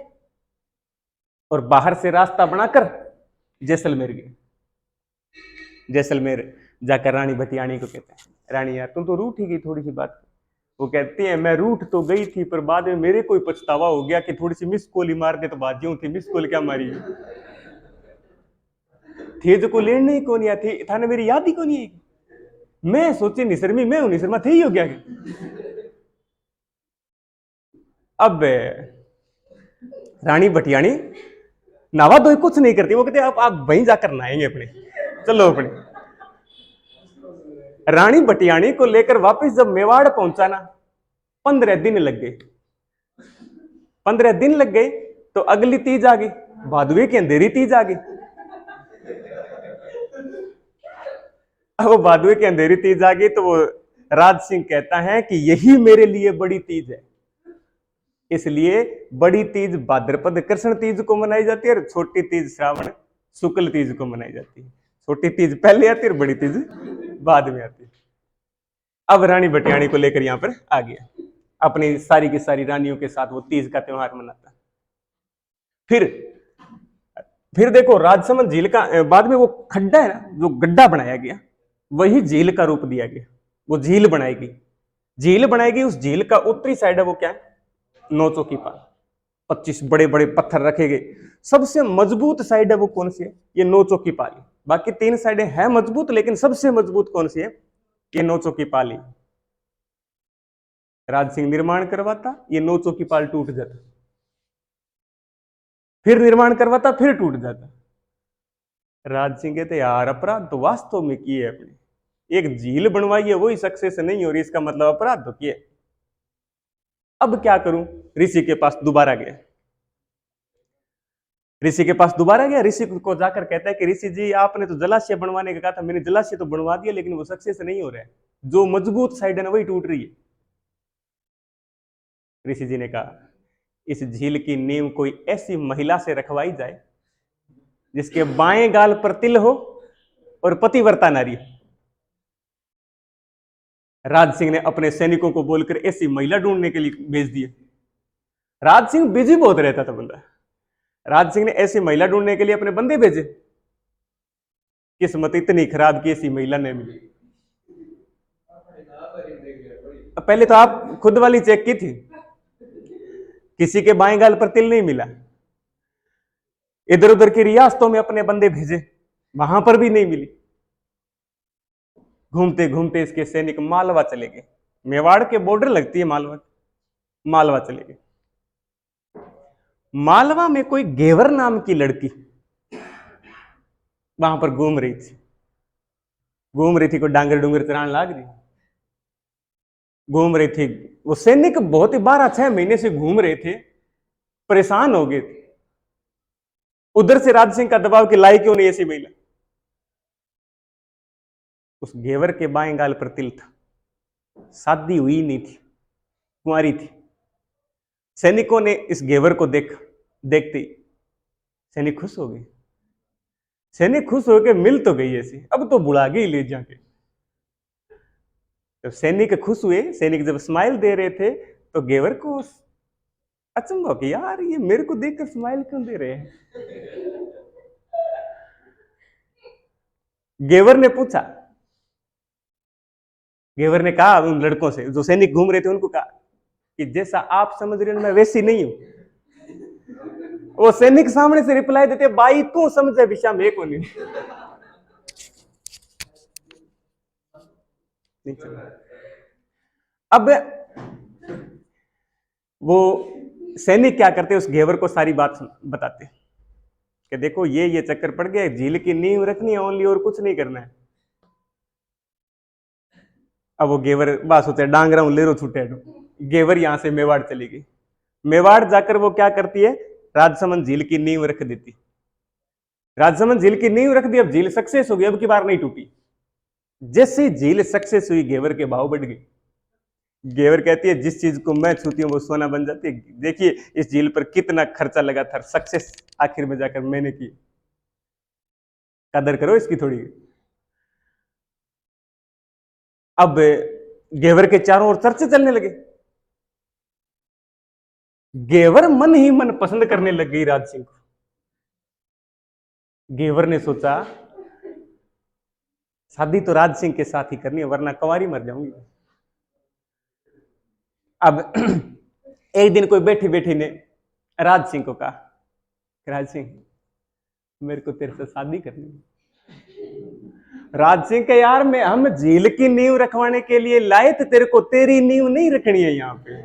और बाहर से रास्ता बनाकर जैसलमेर गए। जैसलमेर जाकर रानी बटियाणी को कहते हैं, रानी यार तुम तो रूठ ही गई थोड़ी सी बात। वो कहती है मैं रूठ तो गई थी, पर बाद में मेरे को पछतावा हो गया कि थोड़ी सी मिस कॉल ही मार दे तो बाजियों थी, मिस कॉल क्या मारी थे, जो को लेने ही कौन या थी, थाने मेरी याद ही कौन है। मैं सोची निशर्मी, मैं हूं निशर्मा थे ही हो गया। अब रानी बटियाणी नहा धोई कुछ नहीं करती, वो कहते आप वहीं जाकर नहाएंगे अपने, चलो अपने। रानी बटियाणी को लेकर वापस जब मेवाड़ पहुंचा ना, 15 दिन लग गए। 15 दिन लग गए तो अगली तीज आ गई, भादुए की अंधेरी तीज आ गई। अब वो भादुए की अंधेरी तीज आ गई तो वो राज सिंह कहता है कि यही मेरे लिए बड़ी तीज है। इसलिए बड़ी तीज भाद्रपद कृष्ण तीज को मनाई जाती है और छोटी तीज श्रावण शुक्ल तीज को मनाई जाती है। छोटी तीज पहले आती है और बड़ी तीज बाद में आती है। अब रानी बटियाणी को लेकर यहां पर आ गया, अपनी सारी की सारी रानियों के साथ वो तीज का त्योहार मनाता। फिर देखो राजसमंद झील का बाद में वो खड्डा है ना, जो गड्ढा बनाया गया, वही झील का रूप दिया गया। वो झील बनाएगी, झील बनाएगी। उस झील का उत्तरी साइड है वो क्या है? नौचों की पाल। 25 बड़े बड़े पत्थर रखे गए। सबसे मजबूत साइड है वो कौन सी है? ये नौचों की पाली। बाकी 3 साइडें है मजबूत, लेकिन सबसे मजबूत कौन सी है? ये नौचों की पाली। राज सिंह निर्माण करवाता, ये नौचों की पाल टूट जाता, फिर निर्माण करवाता, फिर टूट जाता। राज सिंह कहते यार अपराध तो वास्तव में किए अपने, एक झील बनवाई है वही सक्सेस नहीं हो रही, इसका मतलब अपराध तो किए। अब क्या करूं? ऋषि के पास दोबारा गया। ऋषि के पास दोबारा गया, ऋषि को जाकर कहता है कि ऋषि जी आपने तो जलाशय बनवाने का कहा था, मैंने जलाशय तो बनवा दिया लेकिन वो सक्सेस नहीं हो रहा है, जो मजबूत साइड है ना वही टूट रही है। ऋषि जी ने कहा इस झील की नींव कोई ऐसी महिला से रखवाई जाए जिसके बाएं गाल पर तिल हो और पतिव्रता नारी हो। राज सिंह ने अपने सैनिकों को बोलकर ऐसी महिला ढूंढने के लिए भेज दिए। राज सिंह बिजी बहुत रहता था बंदा। राज सिंह ने ऐसी महिला ढूंढने के लिए अपने बंदे भेजे। किस्मत इतनी खराब कि ऐसी महिला नहीं मिली। पहले तो आप खुद वाली चेक की थी, किसी के बाएं गाल पर तिल नहीं मिला। इधर उधर की रियासतों में अपने बंदे भेजे, वहां पर भी नहीं मिली। घूमते घूमते इसके सैनिक मालवा चले गए। मेवाड़ के बॉर्डर लगती है मालवा, मालवा चले गए। मालवा में कोई गेवर नाम की लड़की वहां पर घूम रही थी, कोई डांगर डूंगर चरान लाग रही, घूम रही थी। वो सैनिक बहुत ही 12-6 महीने से घूम रहे थे, परेशान हो गए थे। उधर से राज सिंह का दबाव कि लाई क्यों नहीं ऐसी महिला। उस घेवर के बाएं गाल पर तिल था, शादी हुई नहीं थी, कुंवारी थी। सैनिकों ने इस घेवर को देखते ही सैनिक खुश हो गए। सैनिक खुश होकर मिल तो गई ऐसी, अब तो बुला गई ले जाके। जब सैनिक खुश हुए, सैनिक जब स्माइल दे रहे थे तो घेवर को अचंभा कि यार ये मेरे को देखकर स्माइल क्यों दे रहे हैं। घेवर ने पूछा, घेवर ने कहा उन लड़कों से जो सैनिक घूम रहे थे उनको कहा कि जैसा आप समझ रहे हो मैं वैसी नहीं हूं। वो सैनिक सामने से रिप्लाई देते भाई तू समझे विषा में को नहीं। अब वो सैनिक क्या करते उस घेवर को सारी बात बताते कि देखो ये चक्कर पड़ गया, झील की नींव रखनी है ओनली, और कुछ नहीं करना है। अब वो घेवर बात सोचे डांगरा हूं ले रो छूटे, घेवर यहां से मेवाड़ चली गई। मेवाड़ जाकर वो क्या करती है, राजसमंद झील की नींव रख देती। राजसमंद झील की नींव रख दी, अब झील सक्सेस हो गई, अब की बार नहीं टूटी। जैसे झील सक्सेस हुई घेवर के भाव बढ़ गए। घेवर कहती है जिस चीज को मैं छूती हूँ वो सोना बन जाती है। देखिए इस झील पर कितना खर्चा लगा था, सक्सेस आखिर में जाकर मैंने की, कदर करो इसकी थोड़ी। अब घेवर के चारों ओर चर्चे चलने लगे। घेवर मन ही मन पसंद करने लग गई राज सिंह को। घेवर ने सोचा शादी तो राज सिंह के साथ ही करनी है वरना कुंवारी मर जाऊंगी। अब एक दिन कोई बैठी बैठी ने राज सिंह को कहा, राज सिंह मेरे को तेरे से शादी करनी है। राज सिंह के यार मैं हम झील की नींव रखवाने के लिए लाए थे तेरे को, तेरी नींव नहीं रखनी है यहां पे।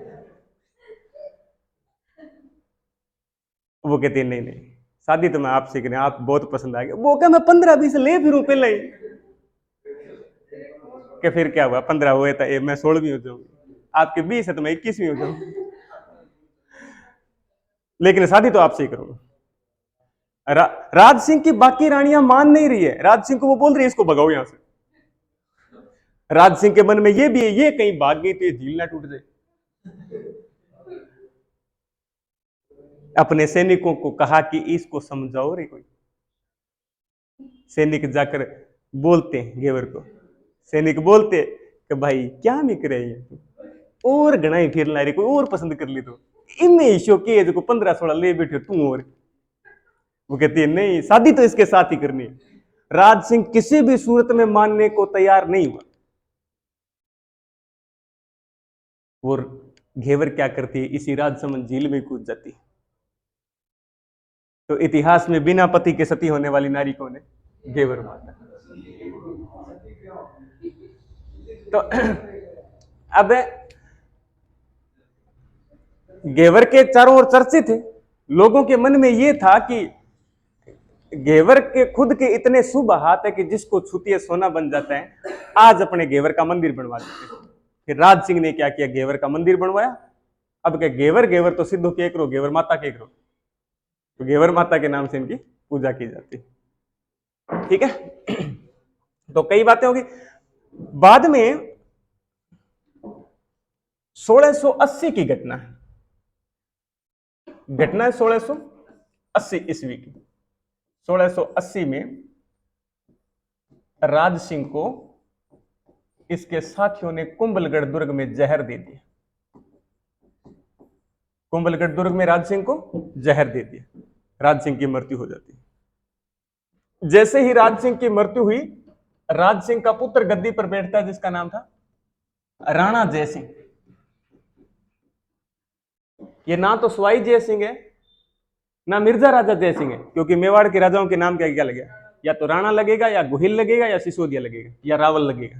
वो कहती नहीं नहीं शादी तो मैं आपसे करें, आप बहुत पसंद आ गए। वो क्या मैं 15-20 ले फिरूं पहले ही कि फिर क्या हुआ 15 हुए था मैं 16वीं हो जाऊंगी, आपके 20 है तो मैं 21वीं हो जाऊंगी, लेकिन शादी तो आपसे ही करूंगा। राज सिंह की बाकी रानियां मान नहीं रही है, राज सिंह को वो बोल रही है इसको भगाओ यहां से। राज सिंह के मन में ये भी है ये कहीं भाग गई तो ये झील ना टूट जाए। अपने सैनिकों को कहा कि इसको समझाओ रे कोई। सैनिक जाकर बोलते हैं घेवर को, सैनिक बोलते कि भाई क्या नहीं करे और घना फिर ला रही, कोई और पसंद कर ली तो इनमें ईशो की जो 15-16 ले बैठे तू और। वो कहती है नहीं शादी तो इसके साथ ही करनी है। राज सिंह किसी भी सूरत में मानने को तैयार नहीं हुआ। वो घेवर क्या करती है, इसी राजसमंद झील में कूद जाती। तो इतिहास में बिना पति के सती होने वाली नारी कौन है? घेवर माता। तो अब घेवर के चारों ओर चर्चित थे, लोगों के मन में यह था कि घेवर के खुद के इतने शुभ हाथ है कि जिसको छूती है सोना बन जाता है, आज अपने घेवर का मंदिर बनवा देते। फिर राज सिंह ने क्या किया, घेवर का मंदिर बनवाया। अब क्या घेवर घेवर तो सिद्धू के करो, घेवर माता के करो, तो घेवर माता के नाम से इनकी पूजा की जाती। ठीक है, तो कई बातें होगी। बाद में 1680 की घटना है, घटना है 1680 ईस्वी की। 1680 में राज सिंह को इसके साथियों ने कुंभलगढ़ दुर्ग में जहर दे दिया। कुंभलगढ़ दुर्ग में राज सिंह को जहर दे दिया, राज सिंह की मृत्यु हो जाती है। जैसे ही राज सिंह की मृत्यु हुई, राज सिंह का पुत्र गद्दी पर बैठता है, जिसका नाम था राणा जयसिंह। ये ना तो सवाई जयसिंह है, ना मिर्जा राजा जयसिंह है, क्योंकि मेवाड़ के राजाओं के नाम क्या क्या लगे, या तो राणा लगेगा, या गोहिल लगेगा, या सिसोदिया लगेगा, या रावल लगेगा।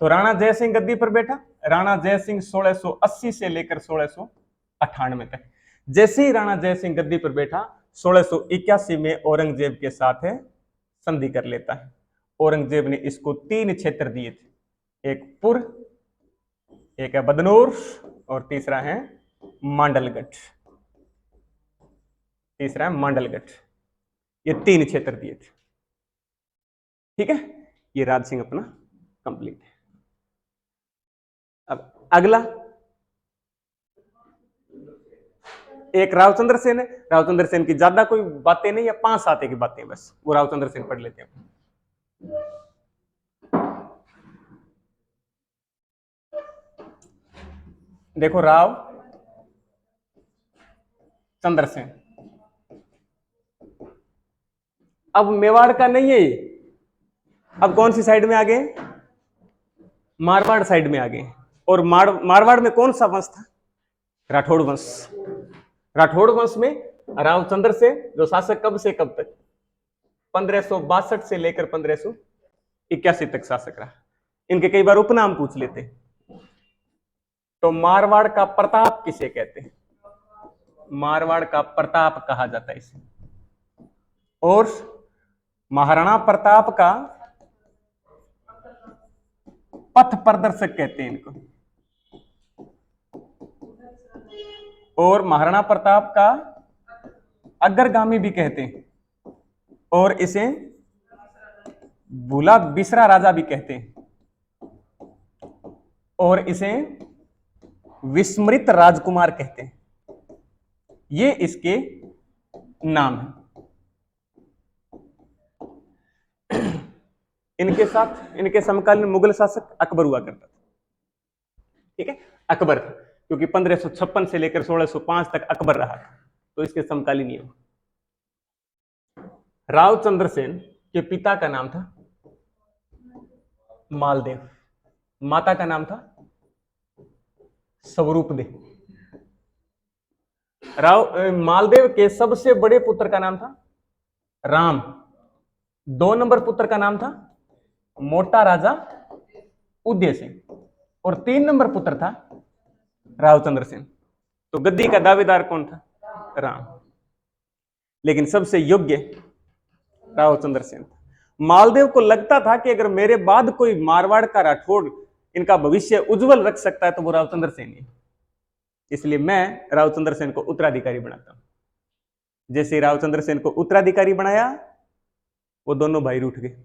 तो राणा जयसिंह गद्दी पर बैठा। राणा जयसिंह 1680 से लेकर 1698 तक। जैसे ही राणा जयसिंह गद्दी पर बैठा, 1681 में औरंगजेब के साथ संधि कर लेता है। औरंगजेब ने इसको 3 क्षेत्र दिए थे, एक पुर, एक है बदनौर, और तीसरा है मांडलगढ़। तीसरा है मांडलगढ़। ये 3 क्षेत्र दिए थे। ठीक है, ये राज सिंह अपना कंप्लीट है। अब अगला एक रावचंद्र सेन है। रावचंद्र सेन की ज्यादा कोई बातें नहीं है, 5-7 की बातें बस, वो रावचंद्र सेन पढ़ लेते हैं। देखो, राव चंद्र सेन अब मेवाड़ का नहीं है ये, अब कौन सी साइड में आ गए? मारवाड़ साइड में आ गए। और मारवाड़ में कौन सा वंश था? राठौड़ वंश। राठौड़ वंश में रावचंद्र सेन जो शासक कब से कब तक? 1562 से लेकर 1581 तक शासक रहा। इनके कई बार उपनाम पूछ लेते। तो मारवाड़ का प्रताप किसे कहते हैं? मारवाड़ का प्रताप कहा जाता है इसे। और महाराणा प्रताप का पथ प्रदर्शक कहते हैं इनको। और महाराणा प्रताप का अग्रगामी भी कहते हैं, और इसे भूला बिसरा राजा भी कहते हैं, और इसे विस्मृत राजकुमार कहते हैं। ये इसके नाम है। इनके साथ इनके समकालीन मुगल शासक अकबर हुआ करता था। ठीक है, अकबर, क्योंकि 1556 से लेकर 1605 तक अकबर रहा था, तो इसके समकालीन ये। रावचंद्र सेन के पिता का नाम था मालदेव, माता का नाम था स्वरूपदे। मालदेव के सबसे बड़े पुत्र का नाम था राम। 2 नंबर पुत्र का नाम था मोटा राजा उदय सिंह, और 3 नंबर पुत्र था रावचंद्र सेन। तो गद्दी का दावेदार कौन था? राम। लेकिन सबसे योग्य रावचंद्र सेन था। मालदेव को लगता था कि अगर मेरे बाद कोई मारवाड़ का राठौड़ इनका भविष्य उज्जवल रख सकता है तो वो रावचंद्र सेन ही, इसलिए मैं रावचंद्र सेन को उत्तराधिकारी बनाता हूं। जैसे रावचंद्र सेन को उत्तराधिकारी बनाया, वो दोनों भाई रूठ गए।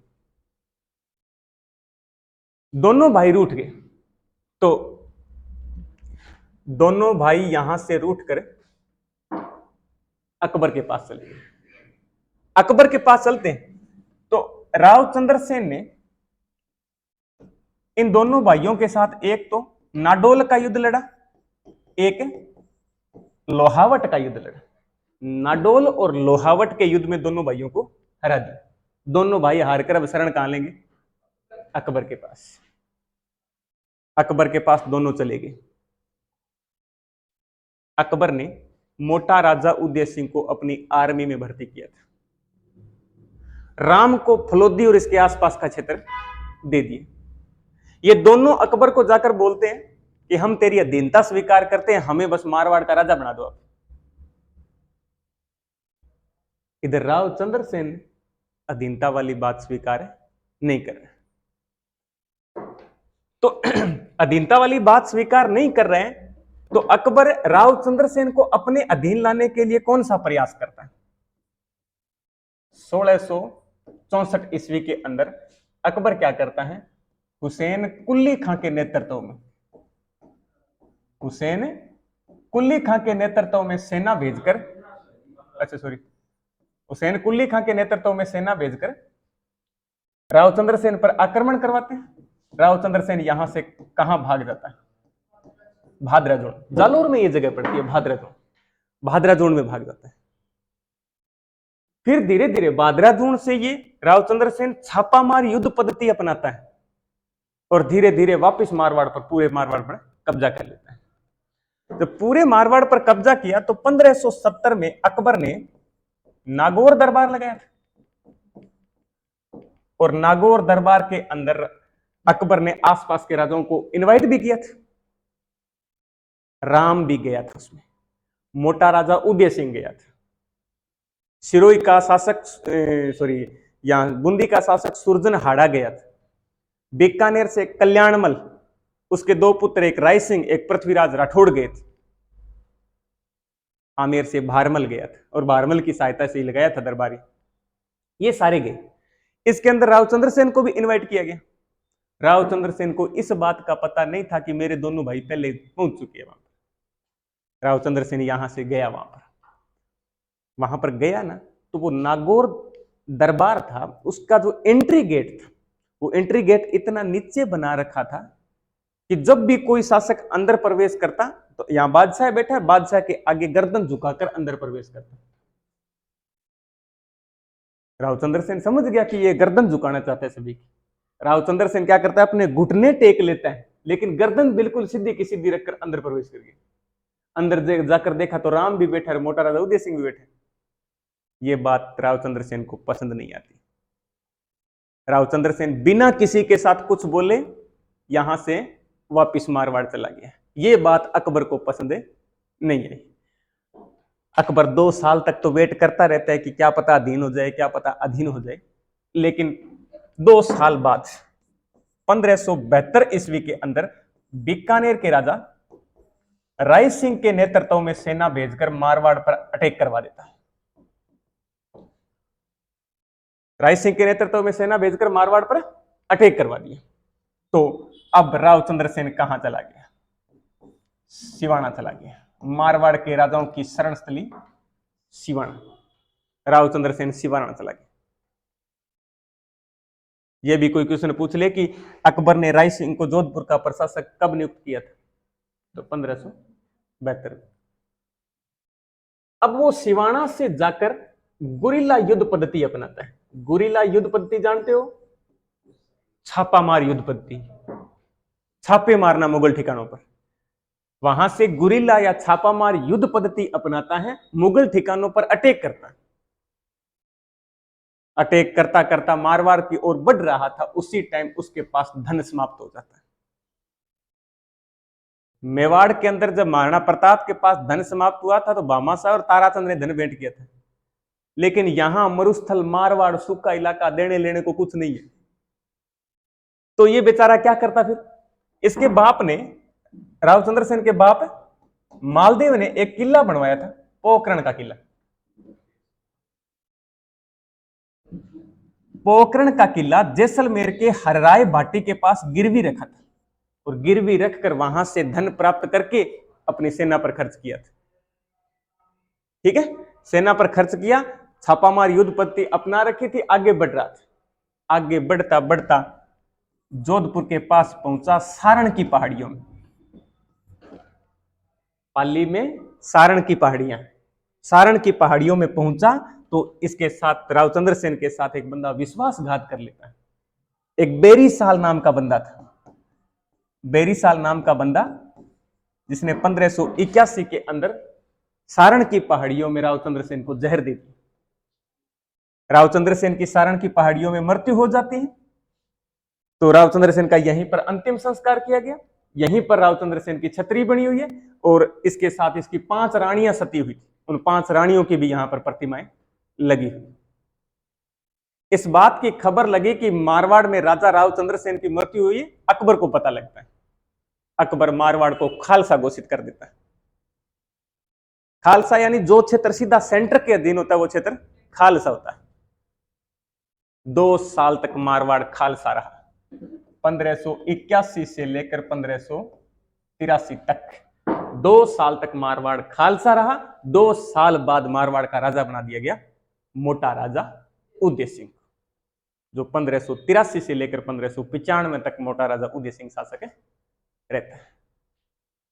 दोनों भाई रूठ गए, तो दोनों भाई यहां से रूठ कर अकबर के पास चले गए। अकबर के पास चलते हैं तो रावचंद्र सेन ने इन दोनों भाइयों के साथ एक तो नाडोल का युद्ध लड़ा, एक लोहावट का युद्ध लड़ा। नाडोल और लोहावट के युद्ध में दोनों भाइयों को हरा दिया। दोनों भाई हारकर अब शरण कहां लेंगे? अकबर के पास। अकबर के पास दोनों चले गए। अकबर ने मोटा राजा उदय सिंह को अपनी आर्मी में भर्ती किया था। राम को फलोदी और इसके आसपास का क्षेत्र दे दिए। ये दोनों अकबर को जाकर बोलते हैं कि हम तेरी अधीनता स्वीकार करते हैं, हमें बस मारवाड़ का राजा बना दो आप। इधर राव चंद्रसेन अधीनता वाली बात स्वीकार नहीं कर रहे। तो अधीनता वाली बात स्वीकार नहीं कर रहे हैं, तो अकबर राव चंद्रसेन को अपने अधीन लाने के लिए कौन सा प्रयास करता है? 1664 ईस्वी के अंदर अकबर क्या करता है? हुसैन कुल्ली खां के नेतृत्व में, हुसैन कुल्ली खां के नेतृत्व में सेना भेजकर, हुसैन कुल्ली खां के नेतृत्व में सेना भेजकर राव चंद्रसेन पर आक्रमण करवाते हैं। राव चंद्रसेन यहां से कहां भाग जाता है? भादराजोन, जालोर में ये जगह पड़ती है, भादराजोन, भादराजोन में भाग जाता है। फिर धीरे धीरे भादराजोन से ये राव चंद्रसेन छापामार युद्ध पद्धति अपनाता है और धीरे धीरे वापस मारवाड़ पर, पूरे मारवाड़ पर कब्जा कर लेता है। जब पूरे मारवाड़ पर कब्जा किया तो 1570 में अकबर ने नागौर दरबार लगाया था और नागौर दरबार के अंदर अकबर ने आसपास के राजाओं को इनवाइट भी किया था। राम भी गया था उसमें, मोटा राजा उदय सिंह गया था, सिरोही का शासक बूंदी का शासक सुरजन हाड़ा गया था, बीकानेर से कल्याणमल, उसके दो पुत्र एक राय सिंह एक पृथ्वीराज राठौड़ गए थे, आमेर से भारमल गया था और भारमल की सहायता से ही लगाया था दरबारी, ये सारे गए। इसके अंदर राव चंद्रसेन को भी इनवाइट किया गया। राव चंद्रसेन को इस बात का पता नहीं था कि मेरे दोनों भाई पहले पहुंच चुके हैं वहां पर। राव चंद्रसेन यहां से गया, वहां पर गया ना, तो वो नागौर दरबार था, उसका जो एंट्री गेट था, वो एंट्री गेट इतना नीचे बना रखा था कि जब भी कोई शासक अंदर प्रवेश करता तो यहां बादशाह बैठा है, बादशाह के आगे गर्दन झुकाकर अंदर प्रवेश करता। राव चंद्रसेन समझ गया कि ये गर्दन झुकाना चाहते हैं सभी की। राव चंद्रसेन क्या करता है? अपने घुटने टेक लेता है, लेकिन गर्दन बिल्कुल सीधी की सीधी रखकर अंदर प्रवेश कर गया। अंदर जाकर देखा तो राम भी बैठा है, मोटा राजा उदय सिंह भी बैठे। ये बात राव चंद्रसेन को पसंद नहीं आती। राव चंद्रसेन बिना किसी के साथ कुछ बोले यहां से वापिस मारवाड़ चला गया। ये बात अकबर को पसंद नहीं आई। अकबर 2 साल तक तो वेट करता रहता है कि क्या पता अधीन हो जाए, क्या पता अधीन हो जाए, लेकिन 2 साल बाद 1572 ईस्वी के अंदर बीकानेर के राजा राय सिंह के नेतृत्व में सेना भेजकर मारवाड़ पर अटैक करवा देता है। राय सिंह के नेतृत्व में सेना भेजकर मारवाड़ पर अटैक करवा दिया। तो अब राव चंद्रसेन कहां चला गया? सिवाना चला गया। मारवाड़ के राजाओं की शरण स्थली सिवाना। राव चंद्रसेन सिवाना चला गया। यह भी कोई क्वेश्चन पूछ ले कि अकबर ने राय सिंह को जोधपुर का प्रशासक कब नियुक्त किया था? तो 1572। अब वो सिवाना से जाकर गुरिल्ला युद्ध पद्धति अपनाता है। गुरिल्ला युद्ध पद्धति जानते हो? छापामार युद्ध पद्धति, छापे मारना मुगल ठिकानों पर। वहां से गुरिल्ला या छापामार युद्ध पद्धति अपनाता है, मुगल ठिकानों पर अटैक करता है। अटैक करता करता मारवाड़ की ओर बढ़ रहा था, उसी टाइम उसके पास धन समाप्त हो जाता है। मेवाड़ के अंदर जब महाराणा प्रताप के पास धन समाप्त हुआ था तो भामाशाह और ताराचंद ने धन भेंट किया था, लेकिन यहां मरुस्थल मारवाड़ सूखा इलाका, देने लेने को कुछ नहीं है। तो ये बेचारा क्या करता फिर? इसके बाप ने, राव चंद्रसेन के बाप मालदेव ने एक किला बनवाया था, पोखरण का किला। पोखरण का किला जैसलमेर के हरराय भाटी के पास गिरवी रखा था और गिरवी रखकर वहां से धन प्राप्त करके अपनी सेना पर खर्च किया था। ठीक है, सेना पर खर्च किया, छापामार युद्ध पद्धति अपना रखी थी, आगे बढ़ रहा था। आगे बढ़ता बढ़ता जोधपुर के पास पहुंचा, सारण की पहाड़ियों में। पाली में सारण की पहाड़ियां, सारण की पहाड़ियों में पहुंचा तो इसके साथ रावचंद्र सेन के साथ एक बंदा विश्वासघात कर लेता है। एक बेरीसाल नाम का बंदा था, बेरीसाल नाम का बंदा, जिसने 1581 के अंदर सारण की पहाड़ियों में रावचंद्र सेन को जहर दे दी। रावचंद्र सेन की सारण की पहाड़ियों में मृत्यु हो जाती है, तो रावचंद्र सेन का यहीं पर अंतिम संस्कार किया गया। यहीं पर रावचंद्र सेन की छतरी बनी हुई है और इसके साथ इसकी 5 रानियां सती हुई थी। उन 5 रानियों की भी यहां पर प्रतिमाएं लगी हुई। इस बात की खबर लगी कि मारवाड़ में राजा रावचंद्र सेन की मृत्यु हुई, अकबर को पता लगता है। अकबर मारवाड़ को खालसा घोषित कर देता है। खालसा यानी जो क्षेत्र सीधा सेंटर के अधीन होता है वो क्षेत्र खालसा होता है। 2 साल तक मारवाड़ खालसा रहा, 1581 से लेकर 1583 तक 2 साल तक मारवाड़ खालसा रहा। 2 साल बाद मारवाड़ का राजा बना दिया गया मोटा राजा उदय सिंह, जो 1583 से लेकर 1595 तक मोटा राजा उदय सिंह शासक रहता है।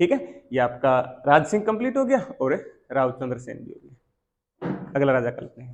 ठीक है, ये आपका राज सिंह कंप्लीट हो गया और रावचंद्र सेन भी हो गया। अगला राजा कल्पना है।